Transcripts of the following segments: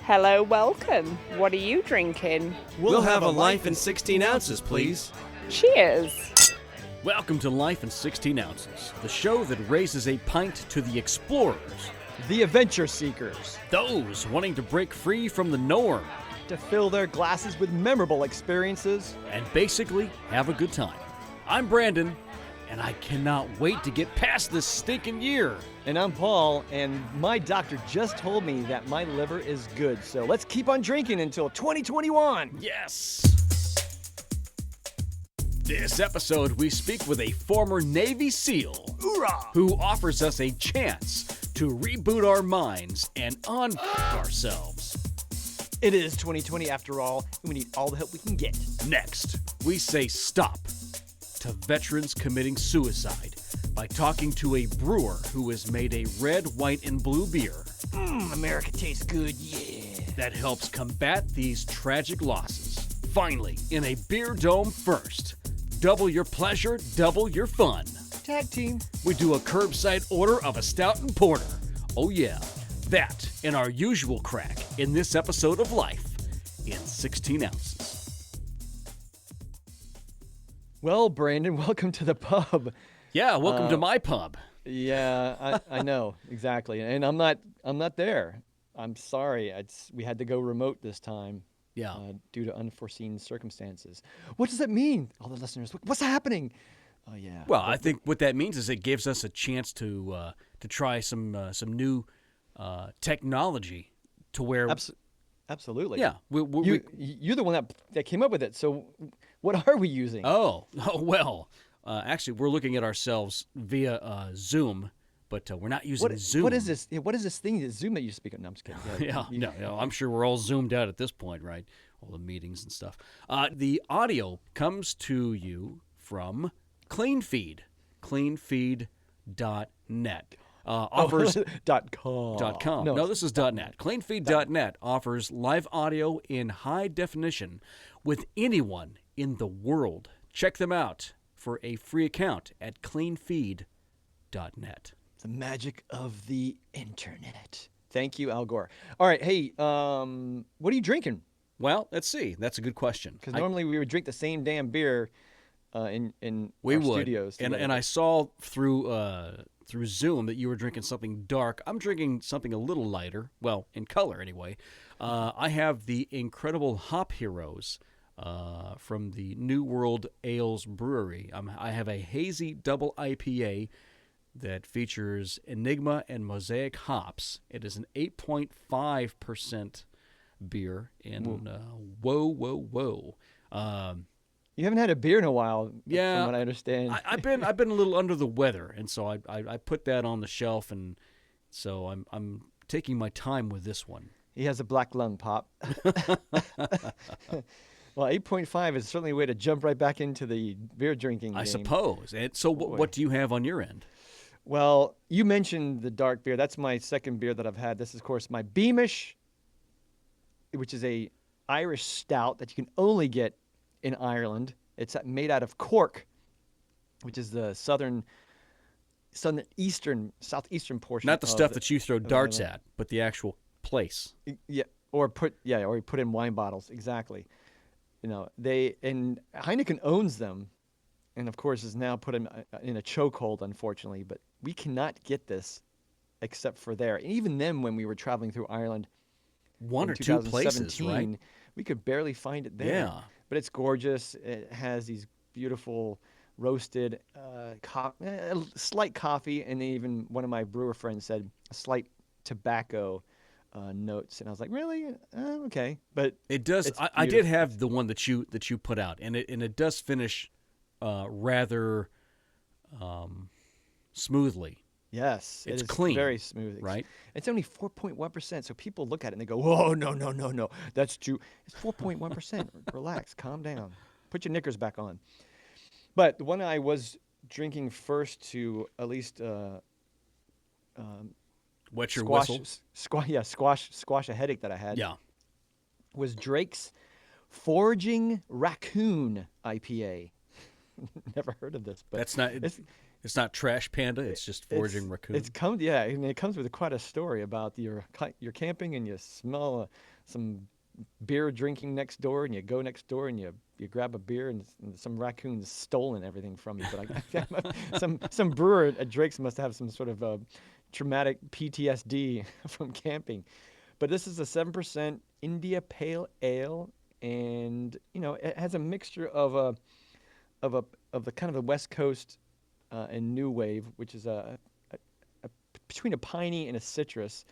Hello, welcome. What are you drinking? We'll have a life in 16 ounces, please. Cheers. Welcome to Life in 16 Ounces, the show that raises a pint to the explorers, the adventure seekers, those wanting to break free from the norm, to fill their glasses with memorable experiences, and basically have a good time. I'm Brandon, and I cannot wait to get past this stinking year. And I'm Paul, and my doctor just told me that my liver is good, so let's keep on drinking until 2021. Yes! This episode, we speak with a former Navy SEAL who offers us a chance to reboot our minds and ourselves. It is 2020 after all, and we need all the help we can get. Next, we say stop to veterans committing suicide by talking to a brewer who has made a red, white, and blue beer. America tastes good, yeah. That helps combat these tragic losses. Finally, in a beer dome first. Double your pleasure, double your fun. Tag team. We do a curbside order of a stout and porter. Oh yeah, that and our usual crack in this episode of Life in 16 Ounces. Well, Brandon, welcome to the pub. Yeah, welcome to my pub. Yeah, I know, exactly. And I'm not there. I'm sorry. We had to go remote this time. Yeah. Due to unforeseen circumstances. What does that mean? All the listeners, what's happening? Oh yeah. Well, I think what that means is it gives us a chance to try some new technology to where. Absolutely. Yeah. You're the one that came up with it. So, what are we using? Oh well. Actually, we're looking at ourselves via Zoom. But we're not using Zoom. What is this? What is this thing? Zoom that you speak of? No, I'm just kidding. No, I'm sure we're all zoomed out at this point, right? All the meetings and stuff. The audio comes to you from CleanFeed, cleanfeed.net. Offers .com. No, this is .net. CleanFeed.net offers live audio in high definition with anyone in the world. Check them out for a free account at cleanfeed.net. The magic of the internet. Thank you, Al Gore. All right, hey, what are you drinking? Well, let's see. That's a good question. Because normally we would drink the same damn beer in our studios. And I saw through Zoom that you were drinking something dark. I'm drinking something a little lighter. Well, in color anyway. I have the incredible Hop Heroes from the New World Ales Brewery. I have a hazy double IPA that features Enigma and Mosaic hops. It is an 8.5% beer. And whoa. You haven't had a beer in a while, yeah, from what I understand. I've been a little under the weather, and so I put that on the shelf, and so I'm taking my time with this one. He has a black lung, Pop. Well, 8.5 is certainly a way to jump right back into the beer drinking game. I suppose. And so what do you have on your end? Well, you mentioned the dark beer. That's my second beer that I've had. This is, of course, my Beamish, which is a Irish stout that you can only get in Ireland. It's made out of Cork, which is the southeastern portion. Not the stuff that you throw darts at, but the actual place. Yeah, or put in wine bottles. Exactly. You know, and Heineken owns them, and of course is now put in a chokehold, unfortunately. But we cannot get this except for there. And even then, when we were traveling through Ireland, one or two places, right? We could barely find it there. Yeah. But it's gorgeous. It has these beautiful roasted, slight coffee, and even one of my brewer friends said a slight tobacco notes, and I was like, really? Okay, but it does. I did have the one that you put out, and it does finish rather smoothly. Yes, it's clean, very smooth, right? It's only 4.1%, so people look at it and they go, "Whoa, no, that's too." It's 4.1%. Relax, calm down, put your knickers back on. But the one I was drinking first to at least wet your whistle, squash a headache that I had. Yeah, was Drake's Foraging Racoon IPA. Never heard of this, but that's not. It's not Trash Panda. It's just Foraging Racoon. It comes with quite a story about you're camping and you smell some beer drinking next door, and you go next door and you grab a beer, and some raccoon's stolen everything from you. But some brewer at Drake's must have some sort of traumatic PTSD from camping. But this is a 7% India Pale Ale, and it has a mixture of the kind of the West Coast and New Wave, which is between a piney and a citrus.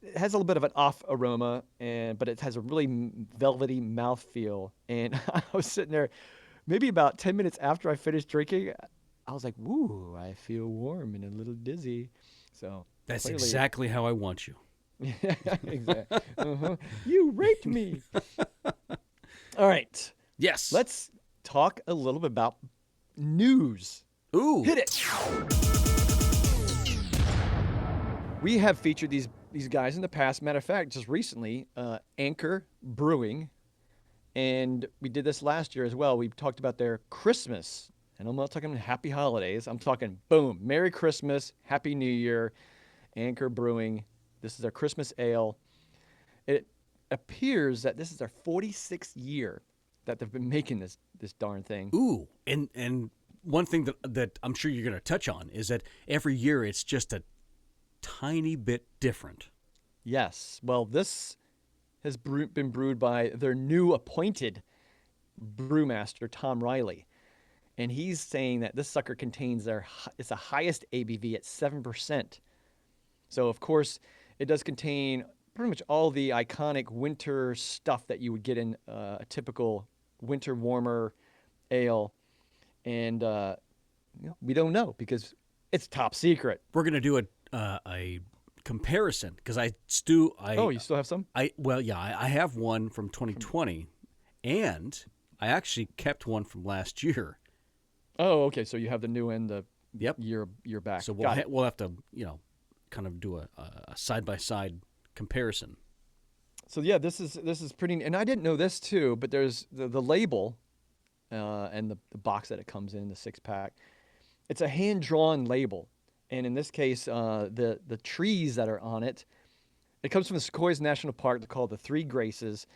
It has a little bit of an off aroma, but it has a really velvety mouthfeel. And I was sitting there, maybe about 10 minutes after I finished drinking, I was like, "Woo! I feel warm and a little dizzy." So That's clearly, exactly how I want you. Yeah, exactly. You raped me. All right, Yes. let's talk a little bit about news. Ooh. Hit it. We have featured these guys in the past. Matter of fact, just recently, Anchor Brewing, and we did this last year as well. We talked about their Christmas, and I'm not talking Happy Holidays. I'm talking boom, Merry Christmas, Happy New Year. Anchor Brewing. This is their Christmas ale. It appears that this is their 46th year that they've been making this darn thing. Ooh. And one thing that I'm sure you're going to touch on is that every year it's just a tiny bit different. Yes. Well, this has been brewed by their new appointed brewmaster, Tom Riley. And he's saying that this sucker contains it's the highest ABV at 7%. So, of course, it does contain pretty much all the iconic winter stuff that you would get in a typical winter warmer ale. And we don't know because it's top secret. We're going to do a comparison because you still have some? I have one from 2020, and I actually kept one from last year. Oh, okay. So you have the new and the Yep. year back. So we'll have to kind of do a side-by-side comparison. So yeah, this is pretty, and I didn't know this too, but there's the label and the box that it comes in, the 6-pack. It's a hand-drawn label, and in this case, the trees that are on it, it comes from the Sequoias National Park. They're called the Three Graces,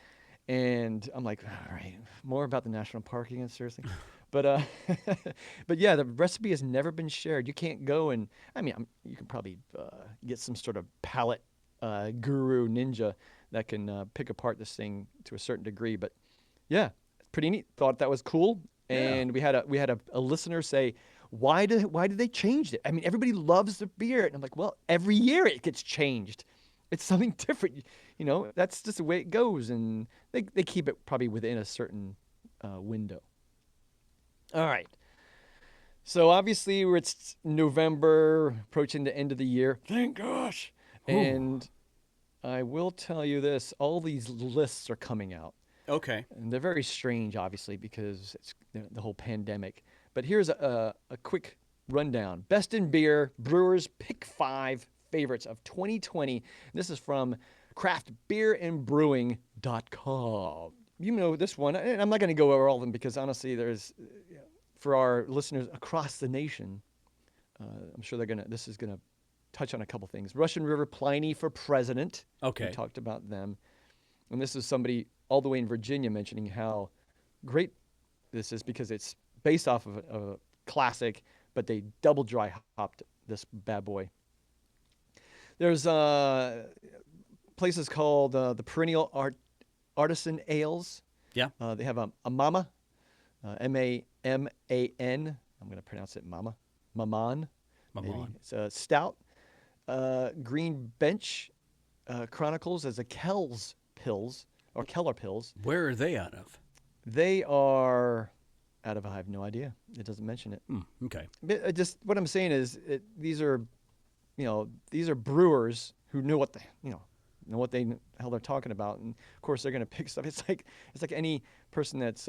and I'm like, all right, more about the national park again, seriously. But but yeah, the recipe has never been shared. You can't go and you can probably get some sort of palate guru ninja that can pick apart this thing to a certain degree. But yeah, pretty neat. Thought that was cool. And we had a listener say, why did they change it? I mean, everybody loves the beer, and I'm like, well, every year it gets changed. It's something different. That's just the way it goes, and they keep it probably within a certain window. All right. So obviously it's November, approaching the end of the year. Thank gosh. Ooh. And I will tell you this, all these lists are coming out. Okay. And they're very strange, obviously, because it's the whole pandemic. But here's a quick rundown. Best in Beer, Brewers Pick 5 Favorites of 2020. This is from craftbeerandbrewing.com. You know this one, and I'm not going to go over all of them because honestly, there's for our listeners across the nation, I'm sure this is gonna touch on a couple things. Russian River Pliny for president. Okay, we talked about them, and this is somebody all the way in Virginia mentioning how great this is because it's based off of a classic, but they double dry hopped this bad boy. There's places called the Perennial Artisan Ales. Yeah. They have a Mama, Maman. I'm going to pronounce it Mama. Maman. It's a Stout. Green Bench Chronicles as a Kells Pills, or Keller Pills. Where are they out of? They are out of, I have no idea. It doesn't mention it. Okay. But just what I'm saying is these are brewers who know what the hell they're talking about, and of course they're going to pick stuff. It's like any person that's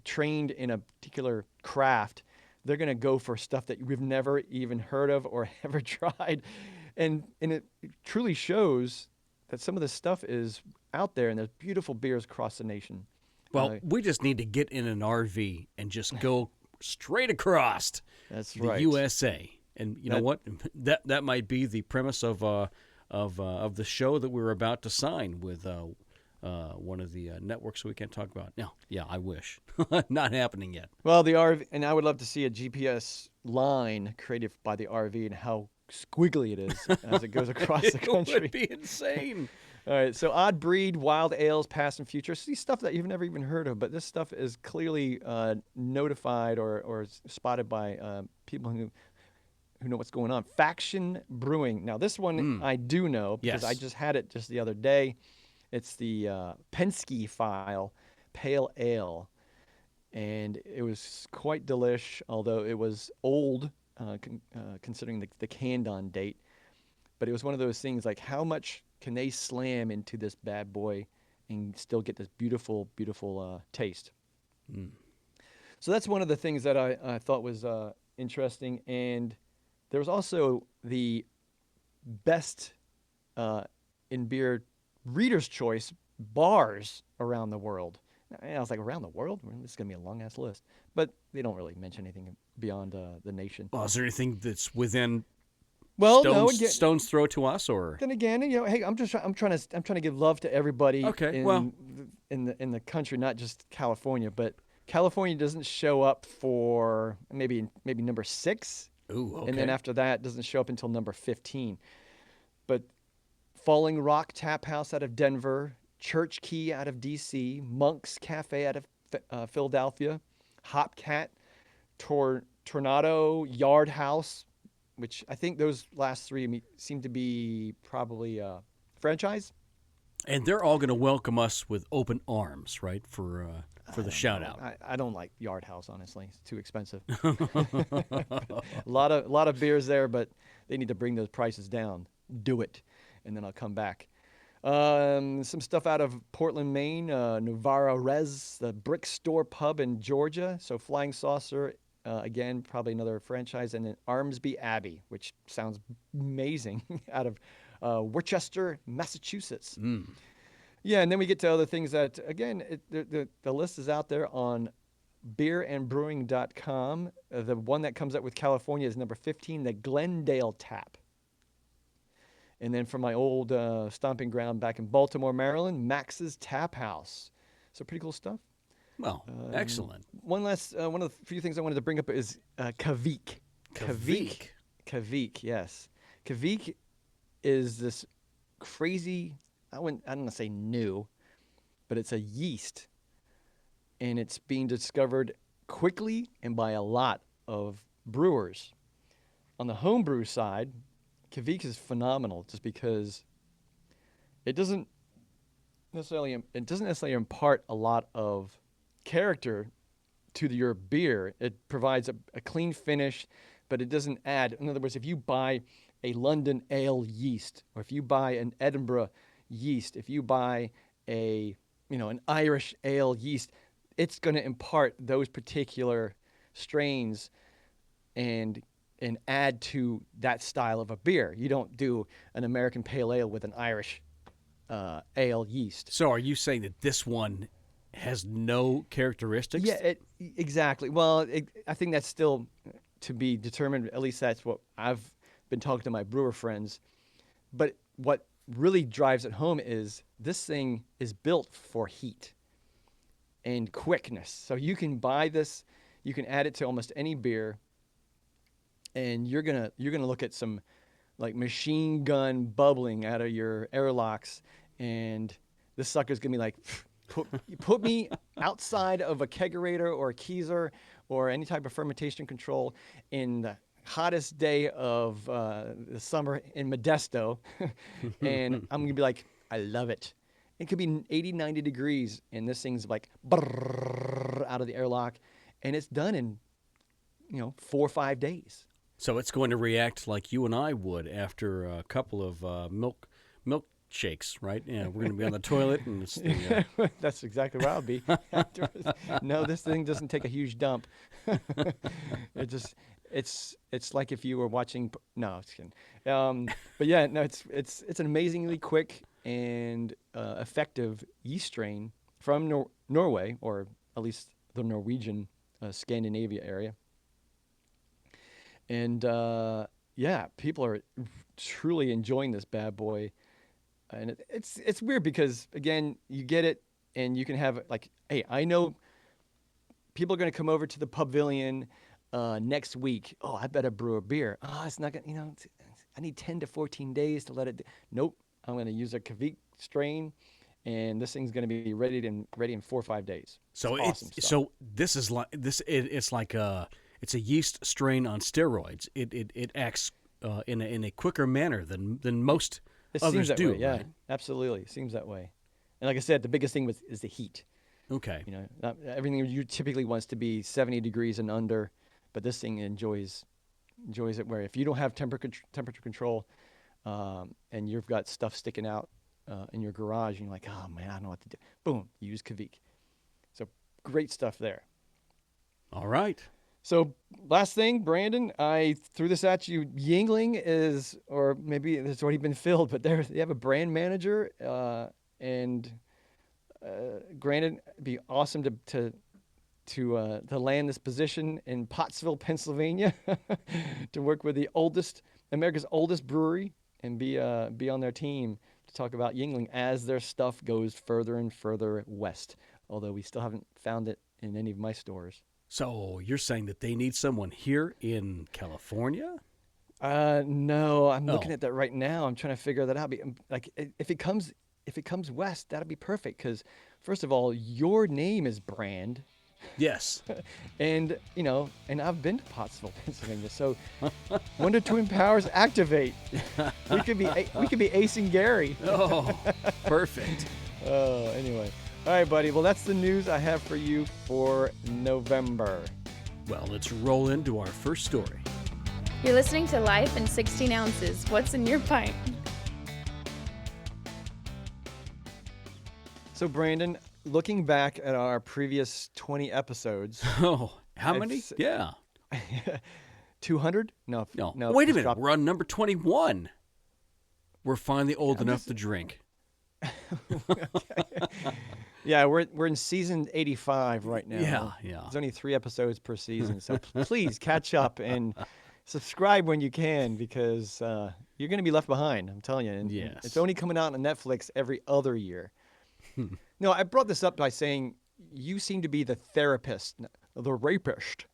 trained in a particular craft. They're going to go for stuff that we've never even heard of or ever tried, and it truly shows that some of this stuff is out there, and there's beautiful beers across the nation. Well, we just need to get in an RV and just go straight across the USA. And you know what? That might be the premise of of the show that we're about to sign with one of the networks we can't talk about. No, yeah, I wish. Not happening yet. Well, the RV, and I would love to see a GPS line created by the RV and how squiggly it is as it goes across the It country. would be insane. All right, so odd breed, wild ales, past and future. See stuff that you've never even heard of, but this stuff is clearly notified or spotted by people who know what's going on. Faction Brewing. Now, this one I do know because I Yes. just had it just the other day. It's the Penske File Pale Ale, and it was quite delish, although it was old considering the canned-on date. But it was one of those things like, how much can they slam into this bad boy and still get this beautiful, beautiful taste? So that's one of the things that I thought was interesting. And there was also the best in beer Reader's Choice bars around the world. And I was like, around the world? Well, this is going to be a long-ass list. But they don't really mention anything beyond the nation. Well, is there anything that's within Well, stone's, no, again, stone's throw to us, or then again, hey, I'm trying to give love to everybody Okay, in, well. in the country, not just California, but California doesn't show up for maybe number 6, ooh, okay. and then after that doesn't show up until number 15. But Falling Rock Tap House out of Denver, Church Key out of D.C., Monk's Cafe out of Philadelphia, Hopcat, Tornado Yard House, which I think those last 3 seem to be probably franchise. And they're all going to welcome us with open arms, right? For the shout out. I don't like Yard House, honestly. It's too expensive. A lot of beers there, but they need to bring those prices down. Do it, and then I'll come back. Some stuff out of Portland, Maine, Novara Res, the Brick Store Pub in Georgia. So Flying Saucer, again, probably another franchise. And then Armsby Abbey, which sounds amazing, out of Worcester, Massachusetts. Yeah, and then we get to other things that, again, the list is out there on beerandbrewing.com. The one that comes up with California is number 15, the Glendale Tap. And then from my old stomping ground back in Baltimore, Maryland, Max's Tap House. So pretty cool stuff. Well, excellent. One of the few things I wanted to bring up is Kveik. Kveik, yes. Kveik is this crazy, I don't want to say new, but it's a yeast. And it's being discovered quickly and by a lot of brewers. On the homebrew side, Kveik is phenomenal just because it doesn't necessarily impart a lot of character to your beer. It provides a clean finish, but it doesn't add. In other words, if you buy a London ale yeast, or if you buy an Edinburgh yeast, if you buy an Irish ale yeast, it's going to impart those particular strains and add to that style of a beer. You don't do an American pale ale with an Irish ale yeast. So are you saying that this one has no characteristics? Yeah, exactly. Well, I think that's still to be determined. At least that's what I've been talking to my brewer friends. But what really drives it home is this thing is built for heat and quickness. So you can buy this, you can add it to almost any beer, and you're gonna look at some like machine gun bubbling out of your airlocks, and this sucker's gonna be like, put me outside of a kegerator or a keezer or any type of fermentation control in the hottest day of the summer in Modesto, and I'm gonna be like, I love it. It could be 80, 90 degrees, and this thing's like out of the airlock, and it's done in 4 or 5 days. So it's going to react like you and I would after a couple of milkshakes, right? Yeah, we're going to be on the toilet, and it's the, That's exactly where I'll be afterwards. No, this thing doesn't take a huge dump. It's like if you were watching. No, it's kidding. But yeah, no, it's an amazingly quick and effective yeast strain from Norway, or at least the Norwegian Scandinavia area. And yeah, people are truly enjoying this bad boy. And it's weird because again, you get it and you can have like, hey, I know people are going to come over to the pavilion next week. Oh, I better brew a beer. Oh, it's not going to, I need 10 to 14 days to let it. Nope. I'm going to use a Kvik strain and this thing's going to be ready in 4 or 5 days. So it's awesome stuff. So this is like this. It's like it's a yeast strain on steroids. It acts in a quicker manner than most others seems that do. Way, yeah, right? absolutely. It seems that way. And like I said, the biggest thing is the heat. Okay. Everything you typically wants to be 70 degrees and under, but this thing enjoys it where if you don't have temperature control, and you've got stuff sticking out in your garage, and you're like, oh man, I don't know what to do. Boom, you use Kvik. So great stuff there. All right. So last thing, Brandon, I threw this at you. Yingling is, or maybe it's already been filled, but they have a brand manager, and granted, it'd be awesome to land this position in Pottsville, Pennsylvania, to work with America's oldest brewery, and be on their team to talk about Yingling as their stuff goes further and further west. Although we still haven't found it in any of my stores. So you're saying that they need someone here in California? No, I'm looking at that right now. I'm trying to figure that out. Like, if it comes west, that'd be perfect. Because first of all, your name is Brand. Yes. And and I've been to Pottsville, Pennsylvania. So Wonder Twin Powers activate. We could be Ace and Gary. Oh, perfect. Anyway. All right, buddy. Well, that's the news I have for you for November. Well, let's roll into our first story. You're listening to Life in 16 Ounces. What's in your pint? So, Brandon, looking back at our previous 20 episodes. Oh, how many? Yeah. 200? No. Wait a minute. We're on number 21. We're finally old enough to drink. Yeah, we're in season 85 right now. Yeah. There's only 3 episodes per season, so please catch up and subscribe when you can, because you're going to be left behind. I'm telling you. And yes. It's only coming out on Netflix every other year. No, I brought this up by saying you seem to be the therapist, the rapist.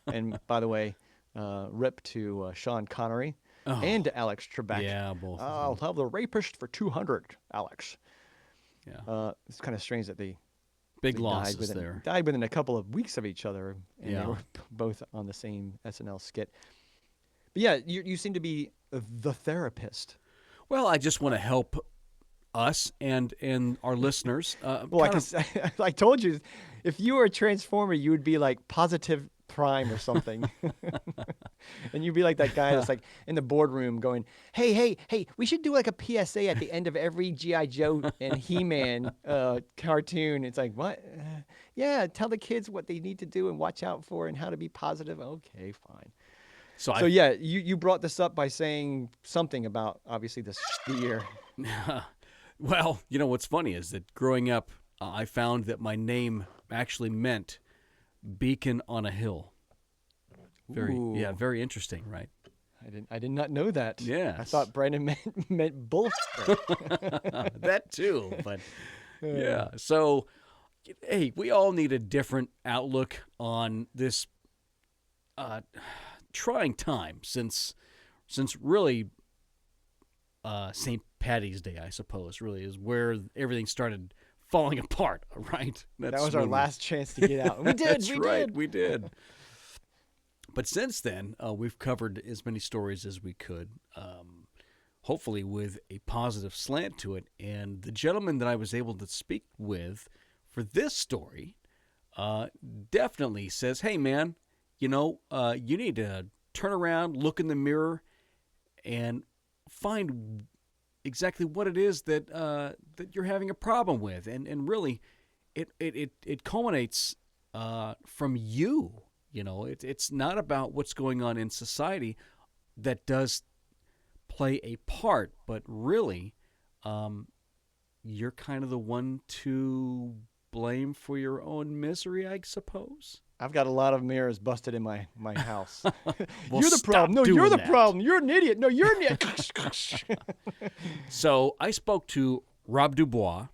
And by the way, rip to Sean Connery and to Alex Trebek. Yeah, both. I'll have the rapist for 200, Alex. Yeah. It's kind of strange that they losses there. Died within a couple of weeks of each other, and Yeah. they were both on the same SNL skit. But yeah, you seem to be the therapist. Well, I just want to help us and our listeners. Well, I told you, if you were a Transformer, you would be like Positive Prime or something. And you'd be like that guy that's like in the boardroom going, hey, we should do like a PSA at the end of every G.I. Joe and He-Man cartoon. It's like, what? Yeah, tell the kids what they need to do and watch out for and how to be positive. Okay, fine. So yeah, you brought this up by saying something about, obviously, the year. Well, what's funny is that growing up, I found that my actually meant beacon on a hill. Very interesting, right? I did not know that. Yeah. I thought Brandon meant bullshit. That too, but yeah. So, hey, we all need a different outlook on this trying time since really St. Patty's Day, I suppose, really is where everything started falling apart, right? That was our last chance to get out. We did. That's right. We did. But since then, we've covered as many stories as we could, hopefully with a positive slant to it. And the gentleman that I was able to speak with for this story definitely says, hey, man, you need to turn around, look in the mirror, and find exactly what it is that you're having a problem with. And really, it culminates from you. It's not about what's going on in society that does play a part, but really, you're kind of the one to blame for your own misery, I suppose. I've got a lot of mirrors busted in my house. Well, You're the stop problem. No, you're doing the that. problem. You're an idiot. No, you're an idiot. So I spoke to Rob DuBois,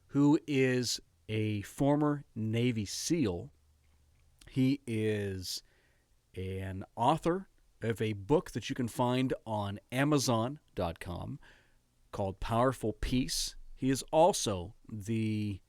who is a former Navy SEAL. He is an author of a book that you can find on Amazon.com called Powerful Peace. He is also the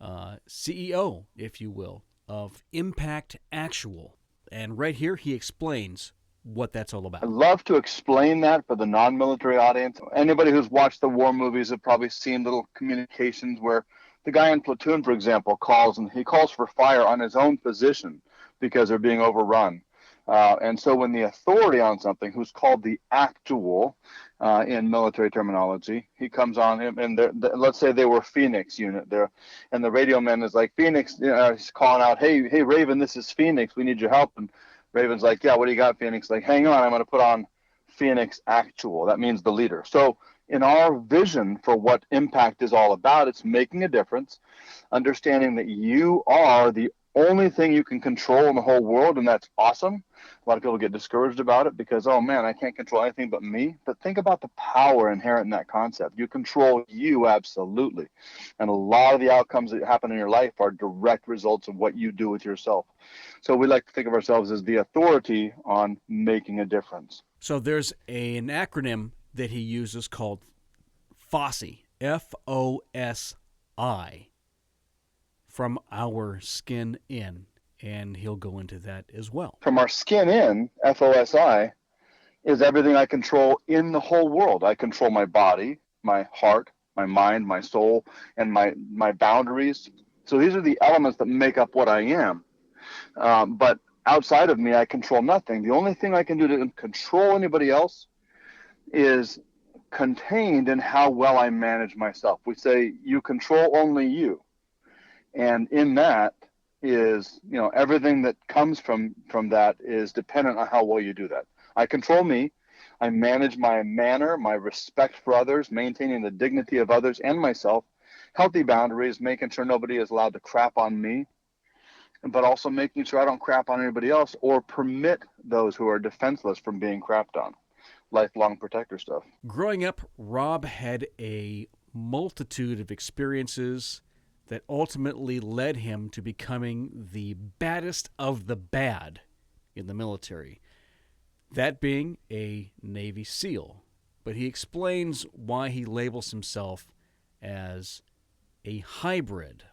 CEO, if you will, of Impact Actual. And right here he explains what that's all about. I'd love to explain that for the non-military audience. Anybody who's watched the war movies have probably seen little communications where the guy in Platoon, for example, calls for fire on his own position because they're being overrun. And so when the authority on something, who's called the actual in military terminology, he comes on him, and let's say they were Phoenix unit there, and the radio man is like, Phoenix, he's calling out, hey, Raven, this is Phoenix, we need your help. And Raven's like, yeah, what do you got, Phoenix? Like, hang on, I'm going to put on Phoenix actual. That means the leader. So in our vision for what impact is all about, it's making a difference, understanding that you are the only thing you can control in the whole world, and that's awesome. A lot of people get discouraged about it because, oh man, I can't control anything but me. But think about the power inherent in that concept. You control you, absolutely. And a lot of the outcomes that happen in your life are direct results of what you do with yourself. So we like to think of ourselves as the authority on making a difference. So there's an acronym that he uses called FOSSI, F-O-S-I, from our skin in, and he'll go into that as well. From our skin in, FOSI, is everything I control in the whole world. I control my body, my heart, my mind, my soul, and my boundaries. So these are the elements that make up what I am. But outside of me, I control nothing. The only thing I can do to control anybody else is contained in how well I manage myself. We say you control only you. And in that is, everything that comes from that is dependent on how well you do that. I control me. I manage my manner, my respect for others, maintaining the dignity of others and myself, healthy boundaries, making sure nobody is allowed to crap on me, but also making sure I don't crap on anybody else or permit those who are defenseless from being crapped on. Lifelong protector stuff. Growing up, Rob had a multitude of experiences that ultimately led him to becoming the baddest of the bad in the military, that being a Navy SEAL. But he explains why he labels himself as a hybrid.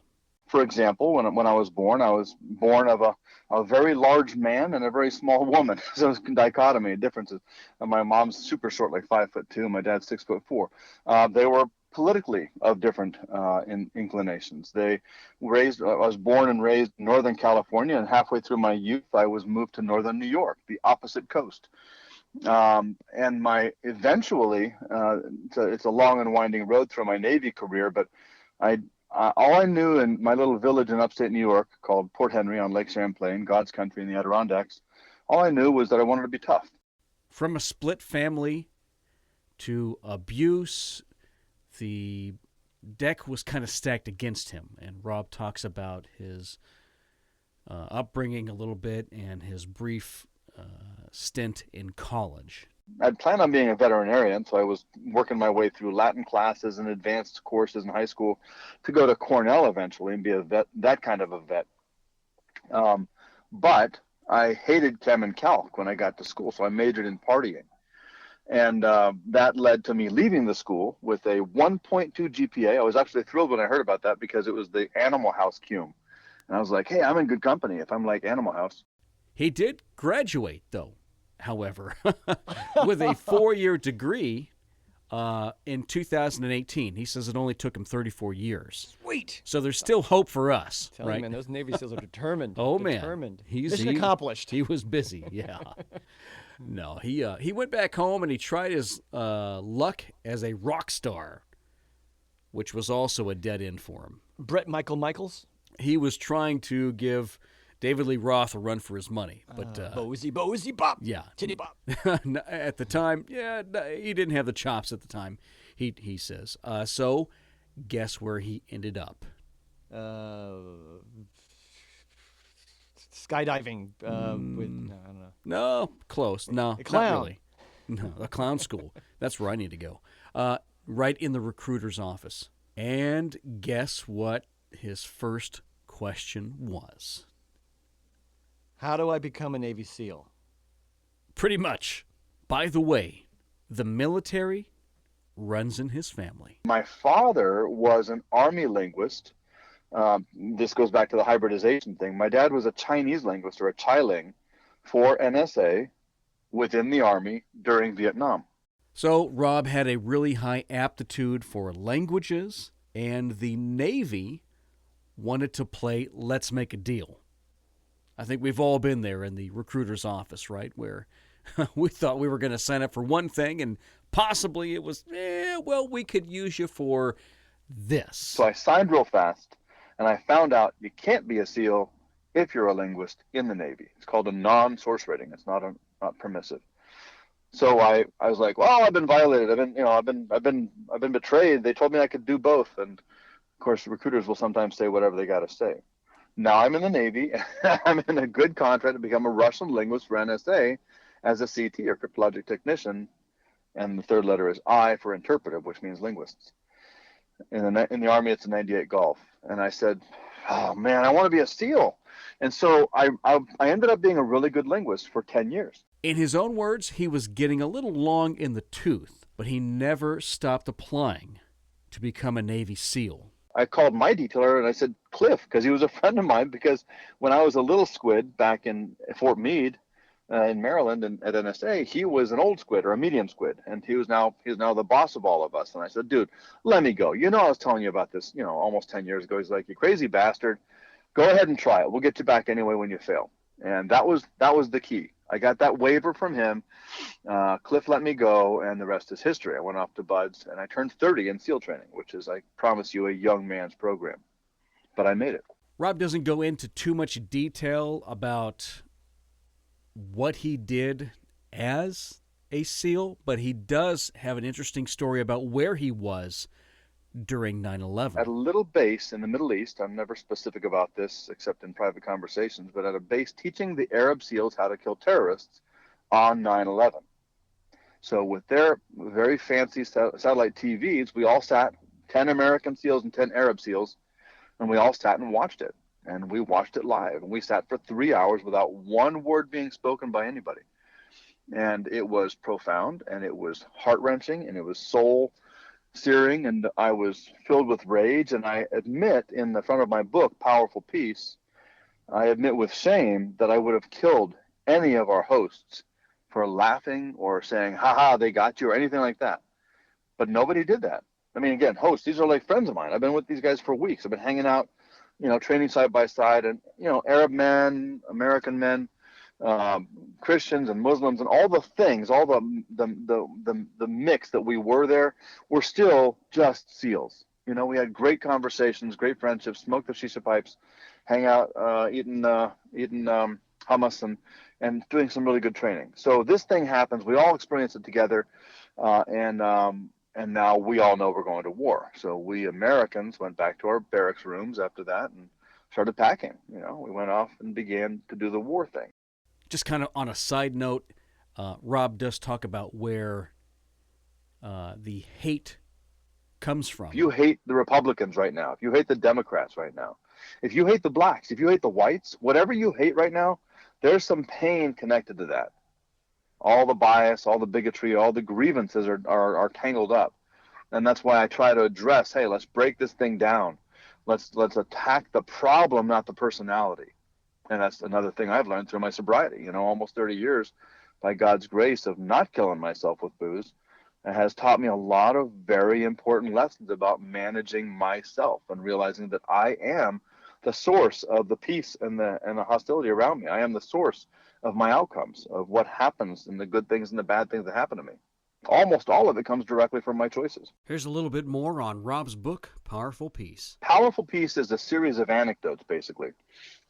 For example, when I was born of a very large man and a very small woman. So it's a dichotomy, differences. My mom's super short, like 5'2", my dad's 6'4". They were politically of different inclinations. I was born and raised in Northern California, and halfway through my youth, I was moved to Northern New York, the opposite coast. And eventually, it's a long and winding road through my Navy career, but all I knew in my little village in upstate New York called Port Henry on Lake Champlain, God's country in the Adirondacks, all I knew was that I wanted to be tough. From a split family to abuse, the deck was kind of stacked against him. And Rob talks about his upbringing a little bit and his brief stint in college. I'd planned on being a veterinarian, so I was working my way through Latin classes and advanced courses in high school to go to Cornell eventually and be a vet, that kind of a vet. But I hated chem and calc when I got to school, so I majored in partying. And that led to me leaving the school with a 1.2 GPA. I was actually thrilled when I heard about that because it was the Animal House cum. And I was like, hey, I'm in good company if I'm like Animal House. He did graduate, though, however, with a 4-year degree in 2018. He says it only took him 34 years. Sweet. So there's still hope for us, Tell right? you, man, those Navy SEALs are determined. Oh, determined. man. Mission accomplished. He was busy, yeah. No, he went back home and he tried his luck as a rock star, which was also a dead end for him. Brett Michaels? He was trying to give David Lee Roth a run for his money, but Bozy bop. yeah, Titty bop. at the time, he didn't have the chops at the time. He says. So, guess where he ended up? skydiving with, no, I don't know. No, close. No, A clown. not really. No, a clown school. That's where I need to go. Right in the recruiter's office. And guess what his first question was? How do I become a Navy SEAL? Pretty much. By the way, the military runs in his family. My father was an Army linguist. This goes back to the hybridization thing. My dad was a Chinese linguist, or a Chai-ling, for NSA within the Army during Vietnam. So Rob had a really high aptitude for languages, and the Navy wanted to play let's make a deal. I think we've all been there in the recruiter's office, right, where we thought we were going to sign up for one thing, and possibly it was, well, we could use you for this. So I signed real fast, and I found out you can't be a SEAL if you're a linguist in the Navy. It's called a non-source rating. It's not permissive. So I was like, well, I've been violated. I've been betrayed. They told me I could do both, and of course, recruiters will sometimes say whatever they got to say. Now I'm in the Navy. I'm in a good contract to become a Russian linguist for NSA as a CT, or cryptologic technician, and the third letter is I for interpretive, which means linguists. In the Army, it's a 98 Golf. And I said, oh man, I want to be a SEAL. And so I ended up being a really good linguist for 10 years. In his own words, he was getting a little long in the tooth, but he never stopped applying to become a Navy SEAL. I called my detailer and I said, Cliff, because he was a friend of mine, because when I was a little squid back in Fort Meade in Maryland and at NSA, he was an old squid, or a medium squid, and he's now the boss of all of us. And I said, dude, let me go. I was telling you about this, almost 10 years ago. He's like, you crazy bastard. Go ahead and try it. We'll get you back anyway when you fail. And that was the key. I got that waiver from him. Cliff let me go, and the rest is history. I went off to Buds, and I turned 30 in SEAL training, which is, I promise you, a young man's program. But I made it. Rob doesn't go into too much detail about what he did as a SEAL, but he does have an interesting story about where he was during 9/11. At a little base in the Middle East, I'm never specific about this except in private conversations, but at a base teaching the Arab SEALs how to kill terrorists on 9/11. So with their very fancy satellite TVs, we all sat, 10 American SEALs and 10 Arab SEALs, and we all sat and watched it. And we watched it live. And we sat for 3 hours without one word being spoken by anybody. And it was profound, and it was heart-wrenching, and it was soul-searing, and I was filled with rage. And I admit in the front of my book, Powerful Peace, I admit with shame that I would have killed any of our hosts for laughing or saying, ha-ha, they got you, or anything like that. But nobody did that. I mean, again, hosts, these are like friends of mine. I've been with these guys for weeks. I've been hanging out, training side by side, and, Arab men, American men, Christians and Muslims, and all the things, all the mix that we were there, we're still just SEALs. We had great conversations, great friendships, smoked the shisha pipes, hang out, eating hummus, and doing some really good training. So this thing happens. We all experience it together, and now we all know we're going to war. So we Americans went back to our barracks rooms after that and started packing. We went off and began to do the war thing. Just kind of on a side note, Rob does talk about where the hate comes from. If you hate the Republicans right now, if you hate the Democrats right now, if you hate the blacks, if you hate the whites, whatever you hate right now, there's some pain connected to that. All the bias, all the bigotry, all the grievances are tangled up. And that's why I try to address, hey, let's break this thing down. Let's attack the problem, not the personality. And that's another thing I've learned through my sobriety, almost 30 years, by God's grace of not killing myself with booze. It has taught me a lot of very important lessons about managing myself and realizing that I am the source of the peace and the hostility around me. I am the source of my outcomes, of what happens, and the good things and the bad things that happen to me. Almost all of it comes directly from my choices. Here's a little bit more on Rob's book, Powerful Peace. Powerful Peace is a series of anecdotes, basically.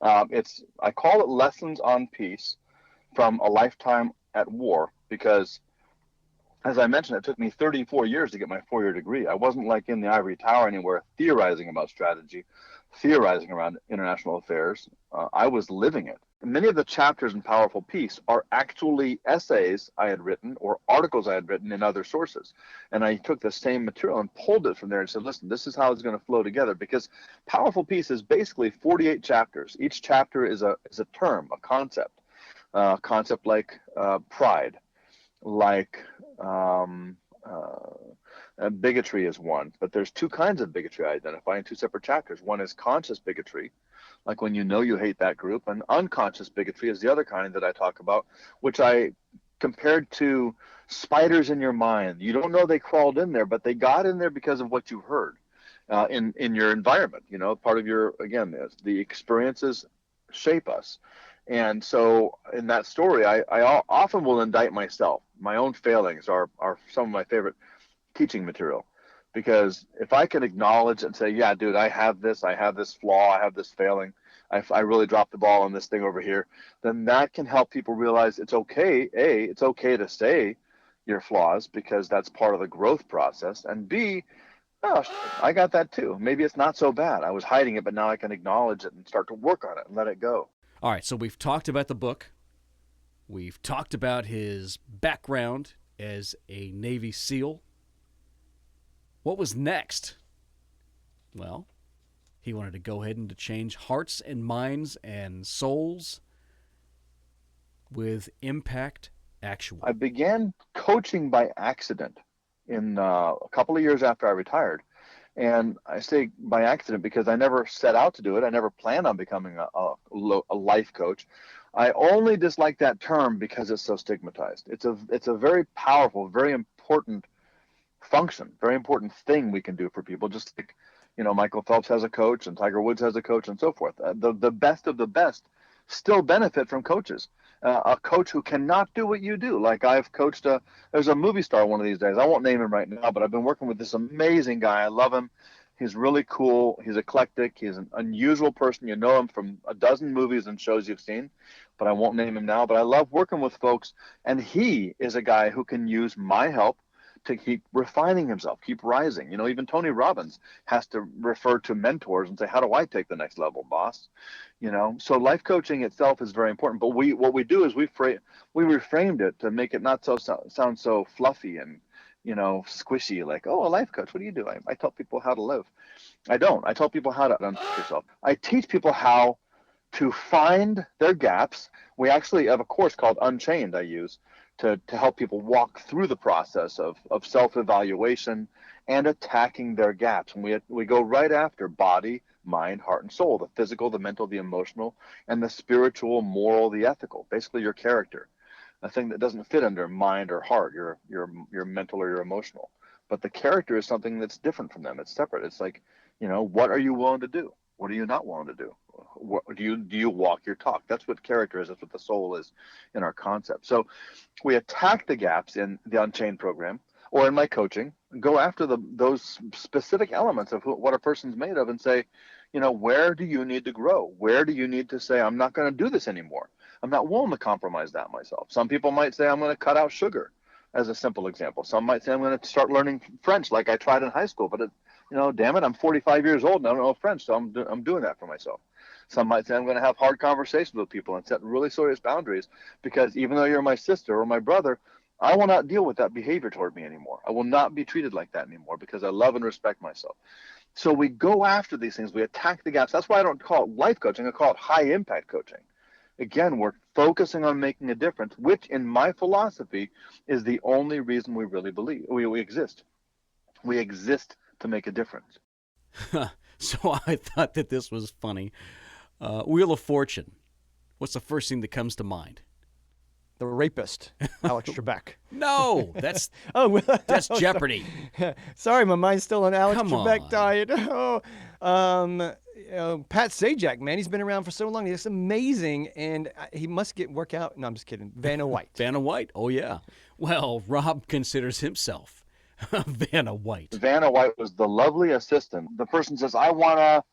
I call it Lessons on Peace from a Lifetime at War, because, as I mentioned, it took me 34 years to get my 4-year degree. I wasn't like in the ivory tower anywhere theorizing about strategy, theorizing around international affairs. I was living it. many of the chapters in Powerful Peace are actually essays I had written or articles I had written in other sources. And I took the same material and pulled it from there and said, listen, this is how it's going to flow together, because Powerful Peace is basically 48 chapters. Each chapter is a term, a concept like pride, like bigotry is one. But there's two kinds of bigotry I identify in two separate chapters. One is conscious bigotry, like when you know you hate that group, and unconscious bigotry is the other kind that I talk about, which I compared to spiders in your mind. You don't know they crawled in there, but they got in there because of what you heard in your environment. You know, part of your, again, the experiences shape us. And so in that story, I often will indict myself. My own failings are some of my favorite teaching material, because if I can acknowledge and say, yeah, dude, I have this flaw, I have this failing, I really dropped the ball on this thing over here, then that can help people realize it's okay. A, it's okay to say your flaws, because that's part of the growth process. And B, oh, I got that too. Maybe it's not so bad. I was hiding it, but now I can acknowledge it and start to work on it and let it go. All right, so we've talked about the book. We've talked about his background as a Navy SEAL. What was next? Well, he wanted to go ahead and to change hearts and minds and souls with Impact Actual. I began coaching by accident in a couple of years after I retired. And I say by accident because I never set out to do it. I never planned on becoming a life coach. I only dislike that term because it's so stigmatized. It's a very powerful, very important function, very important thing we can do for people. Just like, you know, Michael Phelps has a coach and Tiger Woods has a coach and so forth. The best of the best still benefit from coaches. A coach who cannot do what you do. Like I've coached there's a movie star one of these days. I won't name him right now, but I've been working with this amazing guy. I love him. He's really cool. He's eclectic. He's an unusual person. You know him from a dozen movies and shows you've seen, but I won't name him now. But I love working with folks, and he is a guy who can use my help to keep refining himself, keep rising. You know, even Tony Robbins has to refer to mentors and say, how do I take the next level, boss? You know, so life coaching itself is very important. But what we do is we reframed it to make it not so sound so fluffy and, you know, squishy, like, oh, a life coach, what do you do? I tell people how to live. I don't. I tell people how to unfuck yourself. I teach people how to find their gaps. We actually have a course called Unchained I use to help people walk through the process of self-evaluation and attacking their gaps. And we go right after body, mind, heart, and soul, the physical, the mental, the emotional, and the spiritual, moral, the ethical, basically your character, a thing that doesn't fit under mind or heart, your mental or your emotional. But the character is something that's different from them. It's separate. It's like, you know, what are you willing to do? What are you not willing to do? What, do you walk your talk? That's what character is. That's what the soul is in our concept. So we attack the gaps in the Unchained program or in my coaching, go after those specific elements of what a person's made of and say, you know, where do you need to grow? Where do you need to say, I'm not going to do this anymore? I'm not willing to compromise that myself. Some people might say, I'm going to cut out sugar, as a simple example. Some might say, I'm going to start learning French like I tried in high school, but you know, damn it, I'm 45 years old and I don't know French, so I'm doing that for myself. Some might say I'm going to have hard conversations with people and set really serious boundaries, because even though you're my sister or my brother, I will not deal with that behavior toward me anymore. I will not be treated like that anymore because I love and respect myself. So we go after these things. We attack the gaps. That's why I don't call it life coaching. I call it high impact coaching. Again, we're focusing on making a difference, which in my philosophy is the only reason we really believe we exist. We exist to make a difference. So I thought that this was funny. Wheel of Fortune. What's the first thing that comes to mind? The rapist, Alex Trebek. No, that's that's Jeopardy. Sorry, my mind's still on Alex Come Trebek on. diet. Pat Sajak, man, he's been around for so long. He's amazing, and he must work out. No, I'm just kidding. Vanna White. Vanna White. Oh yeah. Well, Rob considers himself Vanna White. Vanna White was the lovely assistant. The person says, I want to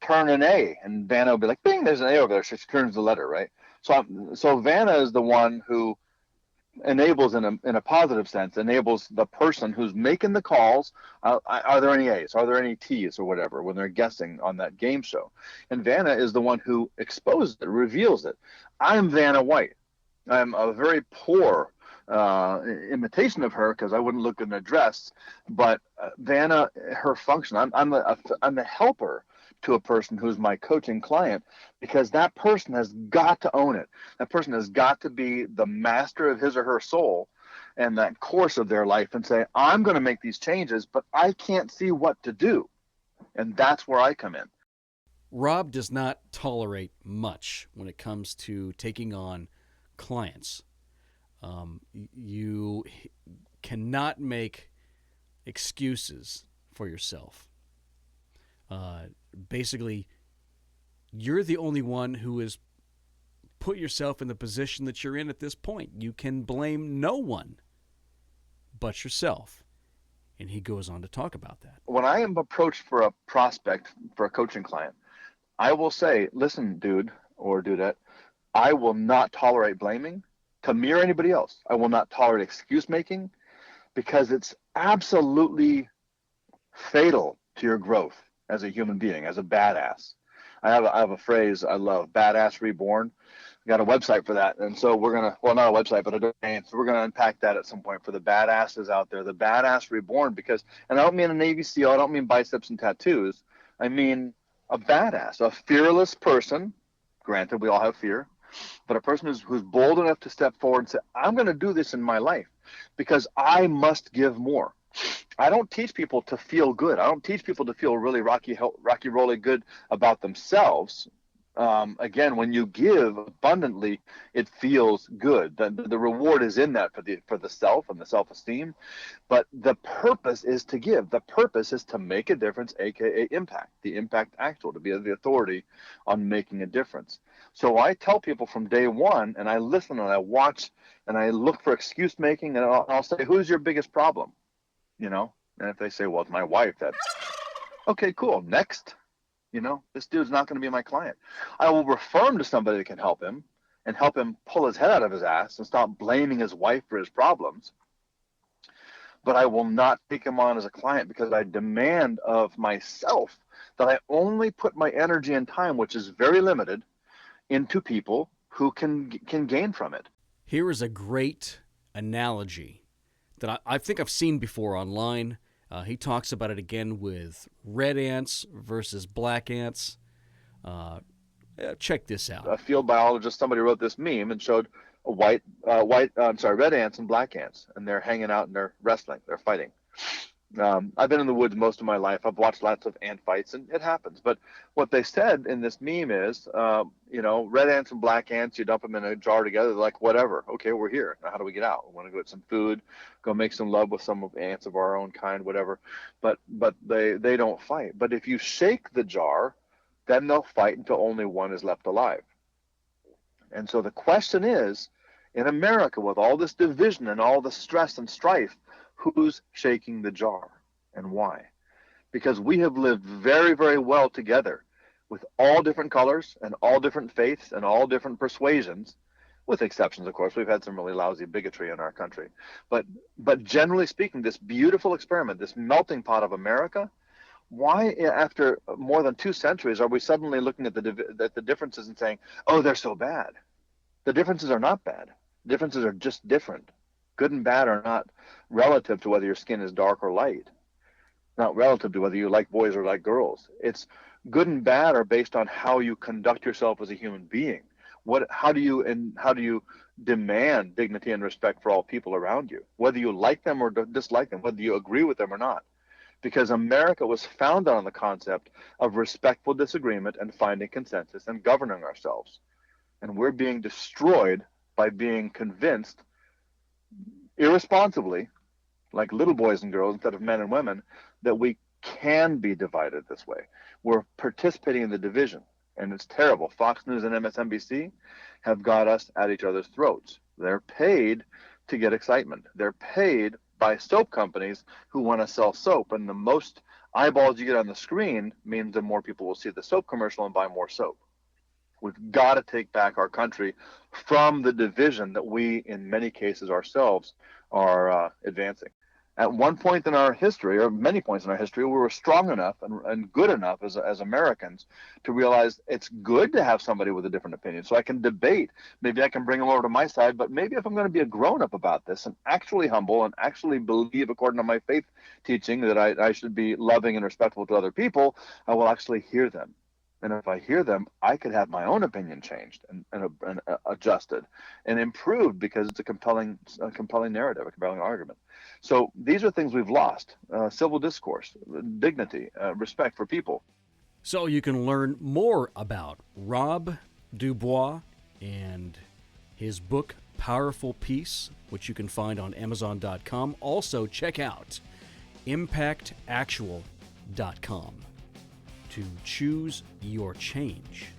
turn an A, and Vanna will be like, bing, there's an A over there. She turns the letter, right? So Vanna is the one who enables in a positive sense, enables the person who's making the calls. Are there any A's? Are there any T's or whatever when they're guessing on that game show? And Vanna is the one who exposes it, reveals it. I'm Vanna White. I'm a very poor imitation of her because I wouldn't look in a dress. But Vanna, her function, I'm the helper to a person who's my coaching client, because that person has got to own it. That person has got to be the master of his or her soul and that course of their life and say, I'm going to make these changes, but I can't see what to do. And that's where I come in. Rob does not tolerate much when it comes to taking on clients. You cannot make excuses for yourself. Basically, you're the only one who has put yourself in the position that you're in at this point. You can blame no one but yourself. And he goes on to talk about that. When I am approached for a prospect, for a coaching client, I will say, listen, dude or dudette, I will not tolerate blaming to me or anybody else. I will not tolerate excuse making, because it's absolutely fatal to your growth as a human being, as a badass. I have a phrase I love, badass reborn. We got a website for that. And so we're going to, well, not a website, but a domain. So we're going to unpack that at some point for the badasses out there, the badass reborn, because, and I don't mean a Navy SEAL, I don't mean biceps and tattoos. I mean a badass, a fearless person. Granted, we all have fear, but a person who's bold enough to step forward and say, I'm going to do this in my life because I must give more. I don't teach people to feel good. I don't teach people to feel really rocky rolly good about themselves. Again, when you give abundantly, it feels good. The reward is in that for the self and the self-esteem. But the purpose is to give. The purpose is to make a difference, aka impact. The impact actual, to be the authority on making a difference. So I tell people from day one, and I listen and I watch and I look for excuse making, and I'll say, who's your biggest problem? You know, and if they say, well, it's my wife, that's okay, cool. Next, you know, this dude's not going to be my client. I will refer him to somebody that can help him and help him pull his head out of his ass and stop blaming his wife for his problems. But I will not take him on as a client, because I demand of myself that I only put my energy and time, which is very limited, into people who can gain from it. Here is a great analogy that I think I've seen before online. He talks about it again with red ants versus black ants. Check this out. A field biologist, somebody wrote this meme and showed red ants and black ants, and they're hanging out and they're wrestling, they're fighting. I've been in the woods most of my life. I've watched lots of ant fights, and it happens. But what they said in this meme is, red ants and black ants, you dump them in a jar together, they're like, whatever. Okay, we're here. Now, how do we get out? We want to go get some food, go make some love with some of ants of our own kind, whatever. But they don't fight. But if you shake the jar, then they'll fight until only one is left alive. And so the question is, in America, with all this division and all the stress and strife, who's shaking the jar and why? Because we have lived very, very well together with all different colors and all different faiths and all different persuasions, with exceptions, of course. We've had some really lousy bigotry in our country. But generally speaking, this beautiful experiment, this melting pot of America, why, after more than 2 centuries, are we suddenly looking at the differences and saying, oh, they're so bad? The differences are not bad. The differences are just different. Good and bad are not relative to whether your skin is dark or light, not relative to whether you like boys or like girls. It's good and bad are based on how you conduct yourself as a human being. How do you demand dignity and respect for all people around you, whether you like them or dislike them, whether you agree with them or not? Because America was founded on the concept of respectful disagreement and finding consensus and governing ourselves. And we're being destroyed by being convinced irresponsibly, like little boys and girls instead of men and women, that we can be divided this way. We're participating in the division, and it's terrible. Fox News and MSNBC have got us at each other's throats. They're paid to get excitement. They're paid by soap companies who want to sell soap, and the most eyeballs you get on the screen means the more people will see the soap commercial and buy more soap. We've got to take back our country from the division that we, in many cases ourselves, are advancing. At one point in our history, or many points in our history, we were strong enough and good enough as Americans to realize it's good to have somebody with a different opinion. So I can debate. Maybe I can bring them over to my side, but maybe if I'm going to be a grown-up about this and actually humble and actually believe, according to my faith teaching, that I should be loving and respectful to other people, I will actually hear them. And if I hear them, I could have my own opinion changed and adjusted and improved because it's a compelling narrative, a compelling argument. So these are things we've lost: civil discourse, dignity, respect for people. So you can learn more about Rob DuBois and his book, Powerful Peace, which you can find on Amazon.com. Also, check out ImpactActual.com to choose your change.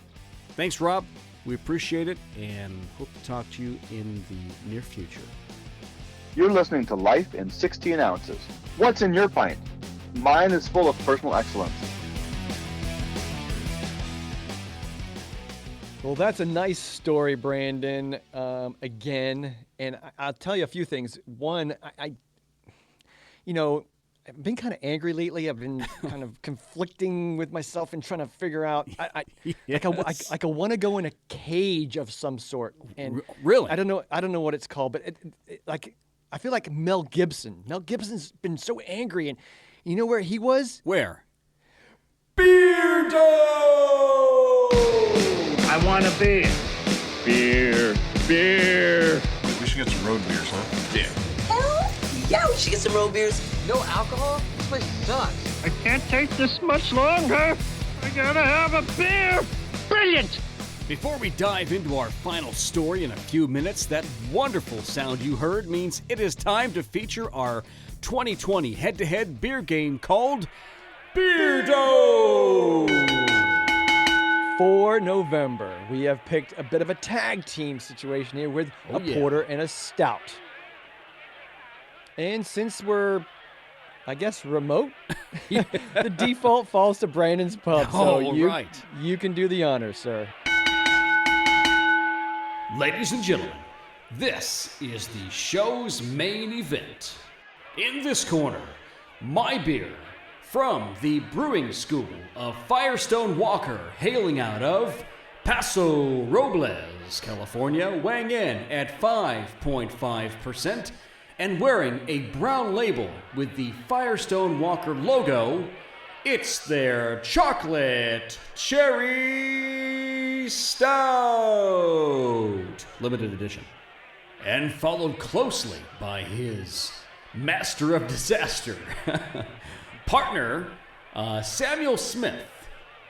Thanks, Rob. We appreciate it and hope to talk to you in the near future. You're listening to Life in 16 Ounces. What's in your pint? Mine is full of personal excellence. Well, that's a nice story, Brandon. Again, and I'll tell you a few things. One, I've been kind of angry lately. I've been kind of conflicting with myself and trying to figure out. I want to go in a cage of some sort. And really, I don't know what it's called, but I feel like Mel Gibson. Mel Gibson's been so angry, and you know where he was? Where? Beardo! I want a beer. Beer. We should get some road beers, huh? Yeah. Hell yeah, we should get some road beers. No alcohol? This place sucks. I can't take this much longer. I gotta have a beer. Brilliant. Before we dive into our final story in a few minutes, that wonderful sound you heard means it is time to feature our 2020 head-to-head beer game called Beardo! For November, we have picked a bit of a tag team situation here with a porter and a stout. And since we're, I guess, remote, the default falls to Brandon's pub. So you can do the honors, sir. Ladies and gentlemen, this is the show's main event. In this corner, my beer from the Brewing School of Firestone Walker, hailing out of Paso Robles, California, weighing in at 5.5% and wearing a brown label with the Firestone Walker logo. It's their Chocolate Cherry Stout, limited edition. And followed closely by his Master of Disaster partner, Samuel Smith,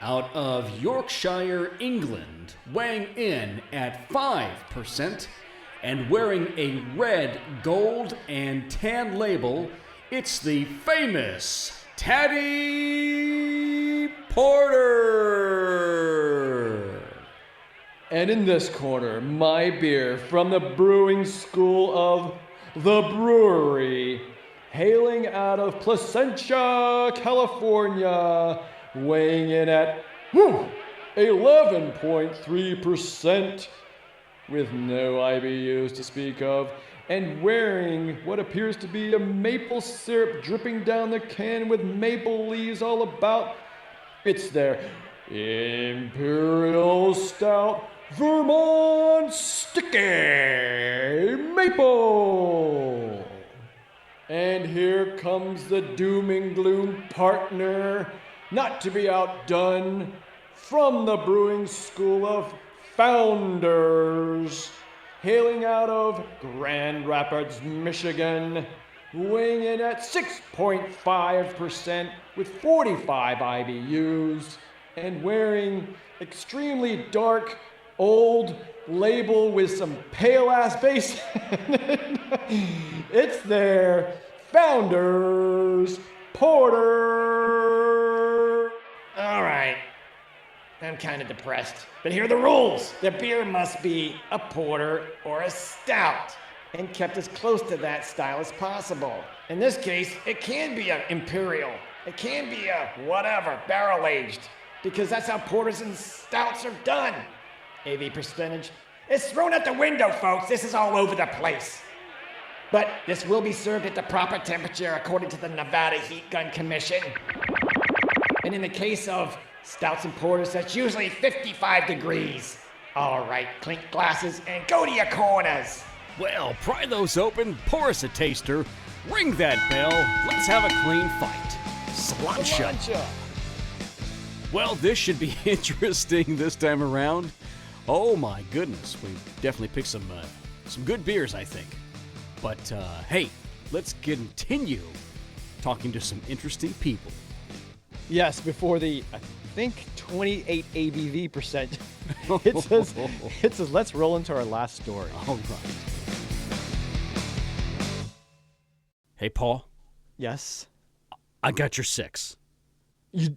out of Yorkshire, England, weighing in at 5% and wearing a red, gold, and tan label. It's the famous Taddy Porter. And in this corner, my beer from the Brewing School of the Brewery, hailing out of Placentia, California, weighing in at 11.3% with no IBUs to speak of, and wearing what appears to be a maple syrup dripping down the can with maple leaves all about. It's their Imperial Stout Vermont Sticky Maple. And here comes the doom and gloom partner, not to be outdone, from the Brewing School of Founders, hailing out of Grand Rapids, Michigan, weighing in at 6.5% with 45 IBUs, and wearing extremely dark, old label with some pale-ass base. It's their Founders Porter. All right. I'm kind of depressed, but here are the rules. The beer must be a porter or a stout, and kept as close to that style as possible. In this case, it can be an imperial. It can be a whatever, barrel-aged, because that's how porters and stouts are done. AV percentage. It's thrown out the window, folks. This is all over the place. But this will be served at the proper temperature according to the Nevada Heat Gun Commission. And in the case of stouts and porters, that's usually 55 degrees. All right, clink glasses and go to your corners. Well, pry those open, pour us a taster, ring that bell, let's have a clean fight. Sláinte. Well, this should be interesting this time around. Oh my goodness, we definitely picked some good beers, I think. But hey, let's continue talking to some interesting people. Yes, before the, I think, 28 ABV percent, it says, let's roll into our last story. All right. Hey, Paul. Yes? I got your 6. You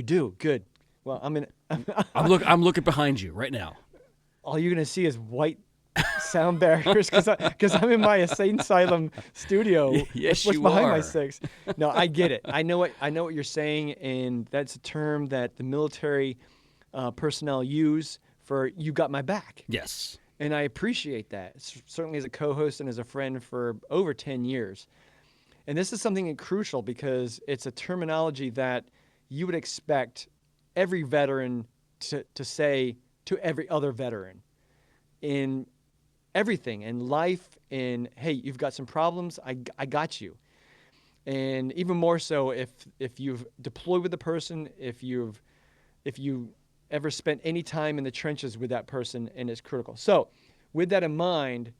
do? Good. Well, I'm looking behind you right now. All you're going to see is white sound barriers because I'm in my insane asylum studio. Yes, what's you behind are. my 6? No, I get it. I know what you're saying, and that's a term that the military personnel use for "you got my back." Yes, and I appreciate that. Certainly, as a co-host and as a friend for over 10 years. And this is something crucial because it's a terminology that you would expect every veteran to say to every other veteran in everything, in life, in, hey, you've got some problems, I got you. And even more so if you've deployed with the person, if you ever spent any time in the trenches with that person, and it's critical. So with that in mind,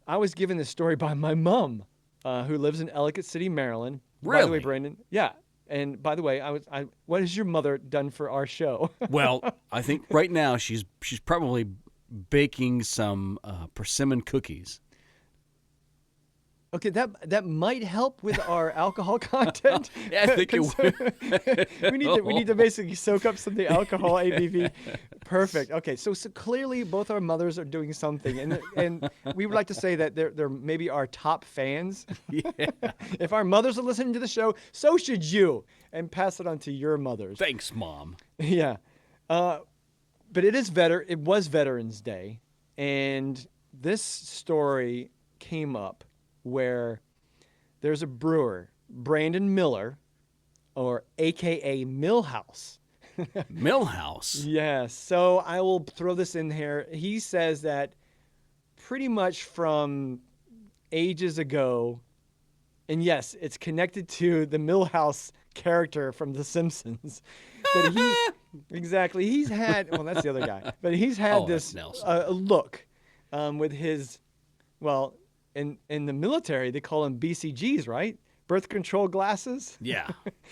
I was given this story by my mom, who lives in Ellicott City, Maryland. Really? By the way, Brandon, yeah. And by the way, what has your mother done for our show? Well, I think right now she's probably baking some persimmon cookies. Okay, that might help with our alcohol content. Yeah, I think it would. we need to basically soak up some of the alcohol ABV. Perfect. Okay, so clearly both our mothers are doing something, and we would like to say that they're maybe our top fans. Yeah. If our mothers are listening to the show, so should you, and pass it on to your mothers. Thanks, Mom. Yeah, but it was Veterans Day, and this story came up where there's a brewer, Brandon Miller, or AKA Milhouse. Milhouse? Yes. So I will throw this in here. He says that pretty much from ages ago, and yes, it's connected to the Milhouse character from The Simpsons, that exactly, he's had, well, that's the other guy, but he's had this look with his, well, in the military, they call them BCGs, right? Birth control glasses. Yeah.